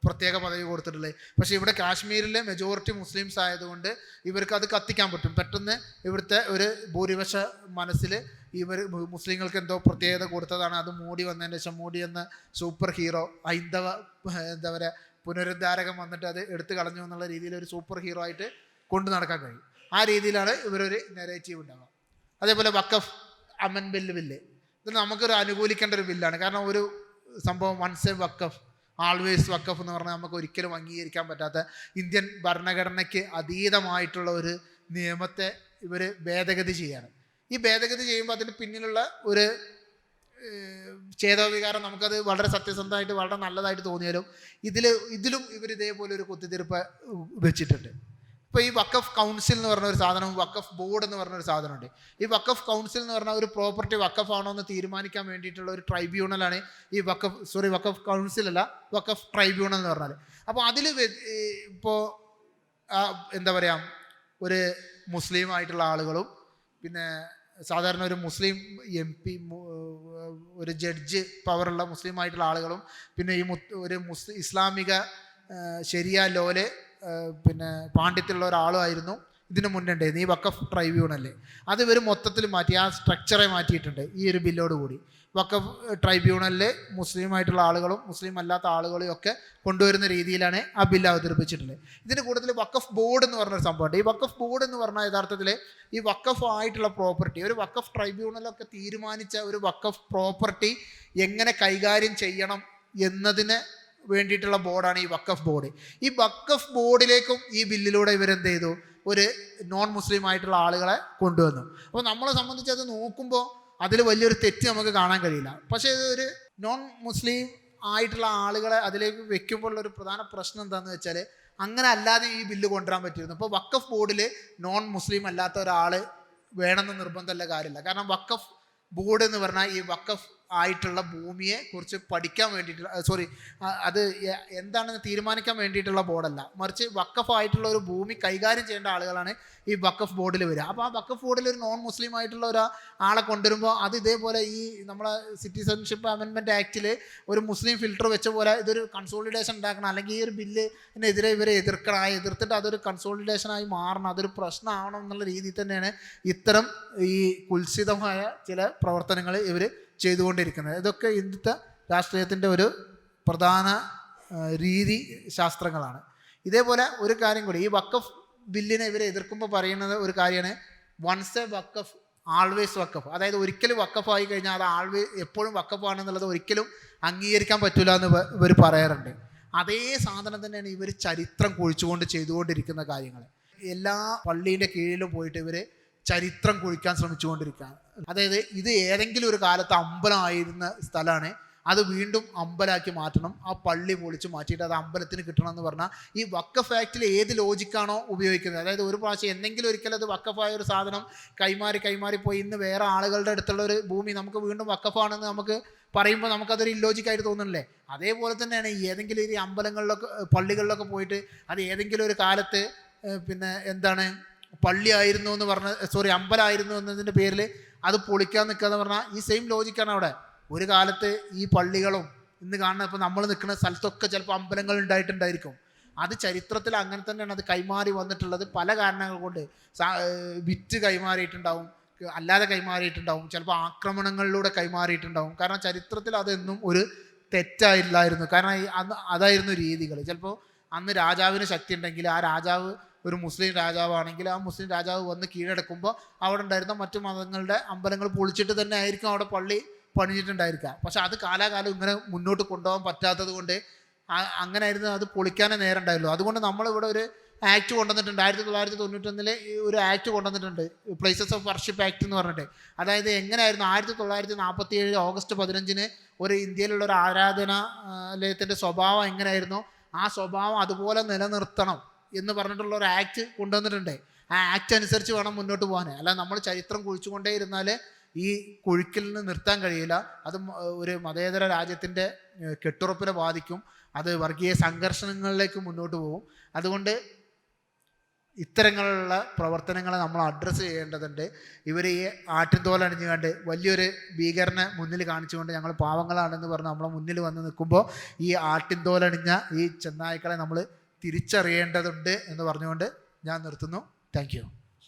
പ്രത്യേക പദവി കൊടുത്തിട്ടുള്ളത്. പക്ഷേ ഇവിടെ കാശ്മീരിലെ മെജോറിറ്റി മുസ്ലിംസ് ആയതുകൊണ്ട് ഇവർക്ക് അത് കത്തിക്കാൻ പറ്റും. പെട്ടെന്ന് ഇവിടുത്തെ ഒരു ഭൂരിപക്ഷ മനസ്സിൽ ഇവർ മുസ്ലിങ്ങൾക്ക് എന്തോ പ്രത്യേകത കൊടുത്തതാണ്. അത് മോഡി വന്നതിന് ശേഷം മോഡി എന്ന സൂപ്പർ ഹീറോ, ഹൈന്ദവ പുനരുദ്ധാരകം വന്നിട്ട് അത് എടുത്തു കളഞ്ഞു എന്നുള്ള രീതിയിൽ ഒരു സൂപ്പർ ഹീറോ ആയിട്ട് കൊണ്ടു നടക്കാൻ കഴിയും. ആ രീതിയിലാണ് ഇവരൊരു നെറേറ്റീവ് ഉണ്ടാവുക. അതേപോലെ വഖഫ് അമെൻമെൻറ്റ് ബില്ല്, ഇത് നമുക്കൊരു അനുകൂലിക്കേണ്ട ഒരു ബില്ലാണ്. കാരണം ഒരു സംഭവം വൺസ് എ വഖഫ് ആൾവേസ് വഖഫ് എന്ന് പറഞ്ഞാൽ നമുക്ക് ഒരിക്കലും അംഗീകരിക്കാൻ പറ്റാത്ത, ഇന്ത്യൻ ഭരണഘടനയ്ക്ക് അതീതമായിട്ടുള്ള ഒരു നിയമത്തെ ഇവർ ഭേദഗതി ചെയ്യാണ്. ഈ ഭേദഗതി ചെയ്യുമ്പോൾ അതിന് പിന്നിലുള്ള ഒരു ചേതോവികാരം നമുക്കത് വളരെ സത്യസന്ധമായിട്ട് വളരെ നല്ലതായിട്ട് തോന്നിയാലും ഇതിലും ഇവർ ഇതേപോലെ ഒരു കുത്തിത്തിരിപ്പ് വെച്ചിട്ടുണ്ട്. ഇപ്പോൾ ഈ വഖഫ് കൗൺസിൽ എന്ന് പറഞ്ഞ ഒരു സാധനം, വഖഫ് ബോർഡ് എന്ന് പറഞ്ഞൊരു സാധനമുണ്ട്. ഈ വഖഫ് കൗൺസിൽ എന്ന് പറഞ്ഞാൽ ഒരു പ്രോപ്പർട്ടി വഖഫ് ആണോ എന്ന് തീരുമാനിക്കാൻ വേണ്ടിയിട്ടുള്ള ഒരു ട്രൈബ്യൂണലാണ് ഈ വഖഫ് കൗൺസിൽ അല്ല, വഖഫ് ട്രൈബ്യൂണൽ എന്ന് പറഞ്ഞാൽ. അപ്പോൾ അതിൽ ഇപ്പോൾ ഒരു മുസ്ലിം ആയിട്ടുള്ള ആളുകളും പിന്നെ സാധാരണ ഒരു മുസ്ലിം MP, ഒരു ജഡ്ജ് പവറുള്ള മുസ്ലിം ആയിട്ടുള്ള ആളുകളും പിന്നെ ഈ ഇസ്ലാമിക ശരിയ ലോലെ പാണ്ഡിത്യമുള്ള ഒരാളുമായിരുന്നു ഇതിന് മുന്നേ ഉണ്ടായിരുന്നു ഈ വഖഫ് ട്രൈബ്യൂണല്. അത് ഇവർ മൊത്തത്തിൽ മാറ്റി, ആ സ്ട്രക്ചറെ മാറ്റിയിട്ടുണ്ട് ഈ ഒരു ബില്ലോട് കൂടി. വഖഫ് ട്രൈബ്യൂണലിൽ മുസ്ലിമായിട്ടുള്ള ആളുകളും മുസ്ലിം അല്ലാത്ത ആളുകളും ഒക്കെ കൊണ്ടുവരുന്ന രീതിയിലാണ് ആ ബില്ല് അവതരിപ്പിച്ചിട്ടുള്ളത്. ഇതിന് കൂടുതൽ വഖഫ് ബോർഡ് എന്ന് പറഞ്ഞൊരു സംഭവമുണ്ട്. ഈ വഖഫ് ബോർഡ് എന്ന് പറഞ്ഞാൽ യഥാർത്ഥത്തിൽ ഈ വഖഫ് ആയിട്ടുള്ള പ്രോപ്പർട്ടി, ഒരു വഖഫ് ട്രൈബ്യൂണലൊക്കെ തീരുമാനിച്ച ഒരു വഖഫ് പ്രോപ്പർട്ടി എങ്ങനെ കൈകാര്യം ചെയ്യണം എന്നതിന് വേണ്ടിയിട്ടുള്ള ബോർഡാണ് ഈ വഖഫ് ബോർഡ്. ഈ വഖഫ് ബോർഡിലേക്കും ഈ ബില്ലിലൂടെ ഇവരെന്ത് ചെയ്തു? ഒരു നോൺ മുസ്ലിം ആയിട്ടുള്ള ആളുകളെ കൊണ്ടുവന്നു. അപ്പോൾ നമ്മളെ സംബന്ധിച്ച് അത് നോക്കുമ്പോൾ അതിൽ വലിയൊരു തെറ്റ് നമുക്ക് കാണാൻ കഴിയില്ല. പക്ഷേ ഒരു നോൺ മുസ്ലിം ആയിട്ടുള്ള ആളുകളെ അതിലേക്ക് വെക്കുമ്പോഴുള്ളൊരു പ്രധാന പ്രശ്നം എന്താണെന്ന് വെച്ചാൽ അങ്ങനെ അല്ലാതെ ഈ ബില്ല് കൊണ്ടുവരാൻ പറ്റിയിരുന്നു. ഇപ്പോൾ വഖഫ് ബോർഡിൽ നോൺ മുസ്ലിം അല്ലാത്ത ഒരാൾ വേണമെന്ന് നിർബന്ധമുള്ള കാര്യമില്ല. കാരണം വഖഫ് ബോർഡ് എന്ന് പറഞ്ഞാൽ ഈ വഖഫ് ആയിട്ടുള്ള ഭൂമിയെ കുറിച്ച് പഠിക്കാൻ വേണ്ടിയിട്ടുള്ള അത് എന്താണെന്ന് തീരുമാനിക്കാൻ വേണ്ടിയിട്ടുള്ള ബോർഡല്ല, മറിച്ച് വഖഫ് ആയിട്ടുള്ള ഒരു ഭൂമി കൈകാര്യം ചെയ്യേണ്ട ആളുകളാണ് ഈ വഖഫ് ബോർഡിൽ വരിക. അപ്പോൾ ആ വഖഫ് ബോർഡിൽ ഒരു നോൺ മുസ്ലിം ആയിട്ടുള്ള ആളെ കൊണ്ടുവരുമ്പോൾ അത് ഇതേപോലെ ഈ നമ്മളെ സിറ്റിസൺഷിപ്പ് അമെൻമെൻറ്റ് ആക്റ്റിൽ ഒരു മുസ്ലിം ഫിൽട്ടർ വെച്ച പോലെ ഇതൊരു കൺസോളിഡേഷൻ ഉണ്ടാക്കണം, അല്ലെങ്കിൽ ഈ ഒരു ബില്ലിനെതിരെ ഇവരെ എതിർത്തിട്ട് അതൊരു കൺസോളിഡേഷനായി മാറണം, അതൊരു പ്രശ്നമാവണം എന്നുള്ള രീതിയിൽ തന്നെയാണ് ഇത്തരം ഈ കുൽസിതമായ ചില പ്രവർത്തനങ്ങൾ ഇവർ ചെയ്തുകൊണ്ടിരിക്കുന്നത്. ഇതൊക്കെ ഇന്നത്തെ രാഷ്ട്രീയത്തിൻ്റെ ഒരു പ്രധാന രീതി ശാസ്ത്രങ്ങളാണ്. ഇതേപോലെ ഒരു കാര്യം കൂടി, ഈ വഖഫ് ബില്ലിനെ ഇവരെ എതിർക്കുമ്പോൾ പറയുന്നത് ഒരു കാര്യമാണ്, വൺസ് എ വഖഫ് ആൾവേസ് വഖഫ്. അതായത് ഒരിക്കലും വഖഫായി കഴിഞ്ഞാൽ അത് എപ്പോഴും വഖഫാണെന്നുള്ളത് ഒരിക്കലും അംഗീകരിക്കാൻ പറ്റില്ല എന്ന് ഇവർ പറയാറുണ്ട്. അതേ സാധനം തന്നെയാണ് ഇവർ ചരിത്രം കുഴിച്ചുകൊണ്ട് ചെയ്തുകൊണ്ടിരിക്കുന്ന കാര്യങ്ങൾ. എല്ലാ പള്ളീൻ്റെ കീഴിലും പോയിട്ട് ഇവർ ചരിത്രം കുഴിക്കാൻ ശ്രമിച്ചുകൊണ്ടിരിക്കുകയാണ്. അതായത് ഇത് ഏതെങ്കിലും ഒരു കാലത്ത് അമ്പലമായിരുന്ന സ്ഥലമാണ്, അത് വീണ്ടും അമ്പലമാക്കി മാറ്റണം, ആ പള്ളി പൊളിച്ച് മാറ്റിയിട്ട് അത് അമ്പലത്തിന് കിട്ടണം എന്ന് പറഞ്ഞാൽ ഈ വഖഫ് ആക്റ്റിൽ ഏത് ലോജിക്കാണോ ഉപയോഗിക്കുന്നത്, അതായത് ഒരു പ്രാവശ്യം എന്തെങ്കിലും ഒരിക്കലും അത് വഖഫായ ഒരു സാധനം കൈമാറി പോയി ഇന്ന് വേറെ ആളുകളുടെ അടുത്തുള്ള ഒരു ഭൂമി നമുക്ക് വീണ്ടും വഖഫാണെന്ന് നമുക്ക് പറയുമ്പോൾ നമുക്കതൊരു ഇല്ലോജിക്കായിട്ട് തോന്നുന്നില്ലേ? അതേപോലെ തന്നെയാണ് ഏതെങ്കിലും ഈ അമ്പലങ്ങളിലൊക്കെ പള്ളികളിലൊക്കെ പോയിട്ട് അത് ഏതെങ്കിലും ഒരു കാലത്ത് പള്ളിയായിരുന്നു എന്ന് അമ്പലമായിരുന്നു എന്നതിൻ്റെ പേരിൽ അത് പൊളിക്കാൻ നിൽക്കുക എന്ന് പറഞ്ഞാൽ ഈ സെയിം ലോജിക്കാണ് അവിടെ. ഒരു കാലത്ത് ഈ പള്ളികളും ഇന്ന് കാണുന്ന ഇപ്പോൾ നമ്മൾ നിൽക്കുന്ന സ്ഥലത്തൊക്കെ ചിലപ്പോൾ അമ്പലങ്ങൾ ഉണ്ടായിട്ടുണ്ടായിരിക്കും. അത് ചരിത്രത്തിൽ അങ്ങനെ തന്നെയാണ് അത് കൈമാറി വന്നിട്ടുള്ളത്. പല കാരണങ്ങൾ കൊണ്ട് വിറ്റ് കൈമാറിയിട്ടുണ്ടാവും, അല്ലാതെ കൈമാറിയിട്ടുണ്ടാവും, ചിലപ്പോൾ ആക്രമണങ്ങളിലൂടെ കൈമാറിയിട്ടുണ്ടാവും. കാരണം ചരിത്രത്തിൽ അതെന്നും ഒരു തെറ്റായില്ലായിരുന്നു. കാരണം അതായിരുന്നു രീതികൾ. ചിലപ്പോൾ അന്ന് രാജാവിന് ശക്തി ഉണ്ടെങ്കിൽ ആ രാജാവ് ഒരു മുസ്ലിം രാജാവാണെങ്കിൽ ആ മുസ്ലിം രാജാവ് വന്ന് കീഴടക്കുമ്പോൾ അവിടെ ഉണ്ടായിരുന്ന മറ്റു മതങ്ങളുടെ അമ്പലങ്ങൾ പൊളിച്ചിട്ട് തന്നെ ആയിരിക്കും അവിടെ പള്ളി പണിഞ്ഞിട്ടുണ്ടായിരിക്കുക. പക്ഷെ അത് കാലാകാലം ഇങ്ങനെ മുന്നോട്ട് കൊണ്ടുപോകാൻ പറ്റാത്തത് കൊണ്ട് അങ്ങനെയായിരുന്നു, അത് പൊളിക്കാനേ നേരം ഉണ്ടായുള്ളൂ. അതുകൊണ്ട് നമ്മളിവിടെ ഒരു ആക്ട് കൊണ്ടുവന്നിട്ടുണ്ട്, 1991 ഒരു ആക്ട് കൊണ്ടുവന്നിട്ടുണ്ട്, പ്ലേസസ് ഓഫ് വർഷിപ്പ് ആക്ട് എന്ന് പറഞ്ഞിട്ട്. അതായത് എങ്ങനെയായിരുന്നു 1947 ഓഗസ്റ്റ് 15 ഒരു ഇന്ത്യയിലുള്ള ഒരു ആരാധനാലയത്തിൻ്റെ സ്വഭാവം എങ്ങനെയായിരുന്നു, ആ സ്വഭാവം അതുപോലെ നിലനിർത്തണം എന്ന് പറഞ്ഞിട്ടുള്ള ഒരു ആക്ട് കൊണ്ടുവന്നിട്ടുണ്ട്. ആ ആക്ട് അനുസരിച്ച് വേണം മുന്നോട്ട് പോകാൻ. അല്ല നമ്മൾ ചരിത്രം കുഴിച്ചുകൊണ്ടേ ഇരുന്നാൽ ഈ കുഴിക്കിൽ നിന്ന് നിർത്താൻ കഴിയില്ല. അത് ഒരു മതേതര രാജ്യത്തിൻ്റെ കെട്ടുറപ്പിനെ ബാധിക്കും, അത് വർഗീയ സംഘർഷങ്ങളിലേക്ക് മുന്നോട്ട് പോകും. അതുകൊണ്ട് ഇത്തരങ്ങളുള്ള പ്രവർത്തനങ്ങളെ നമ്മൾ അഡ്രസ്സ് ചെയ്യേണ്ടതുണ്ട്. ഇവർ ഈ ആട്ടിൻതോലണിഞ്ഞുകൊണ്ട് വലിയൊരു ഭീകരനെ മുന്നിൽ കാണിച്ചുകൊണ്ട് ഞങ്ങൾ പാവങ്ങളാണെന്ന് പറഞ്ഞ് നമ്മളെ മുന്നിൽ വന്ന് നിൽക്കുമ്പോൾ ഈ ആട്ടിൻതോലണിഞ്ഞ ഈ ചെന്നായ്ക്കളെ നമ്മൾ തിരിച്ചറിയേണ്ടതുണ്ട് എന്ന് പറഞ്ഞുകൊണ്ട് ഞാൻ നിർത്തുന്നു. Thank you.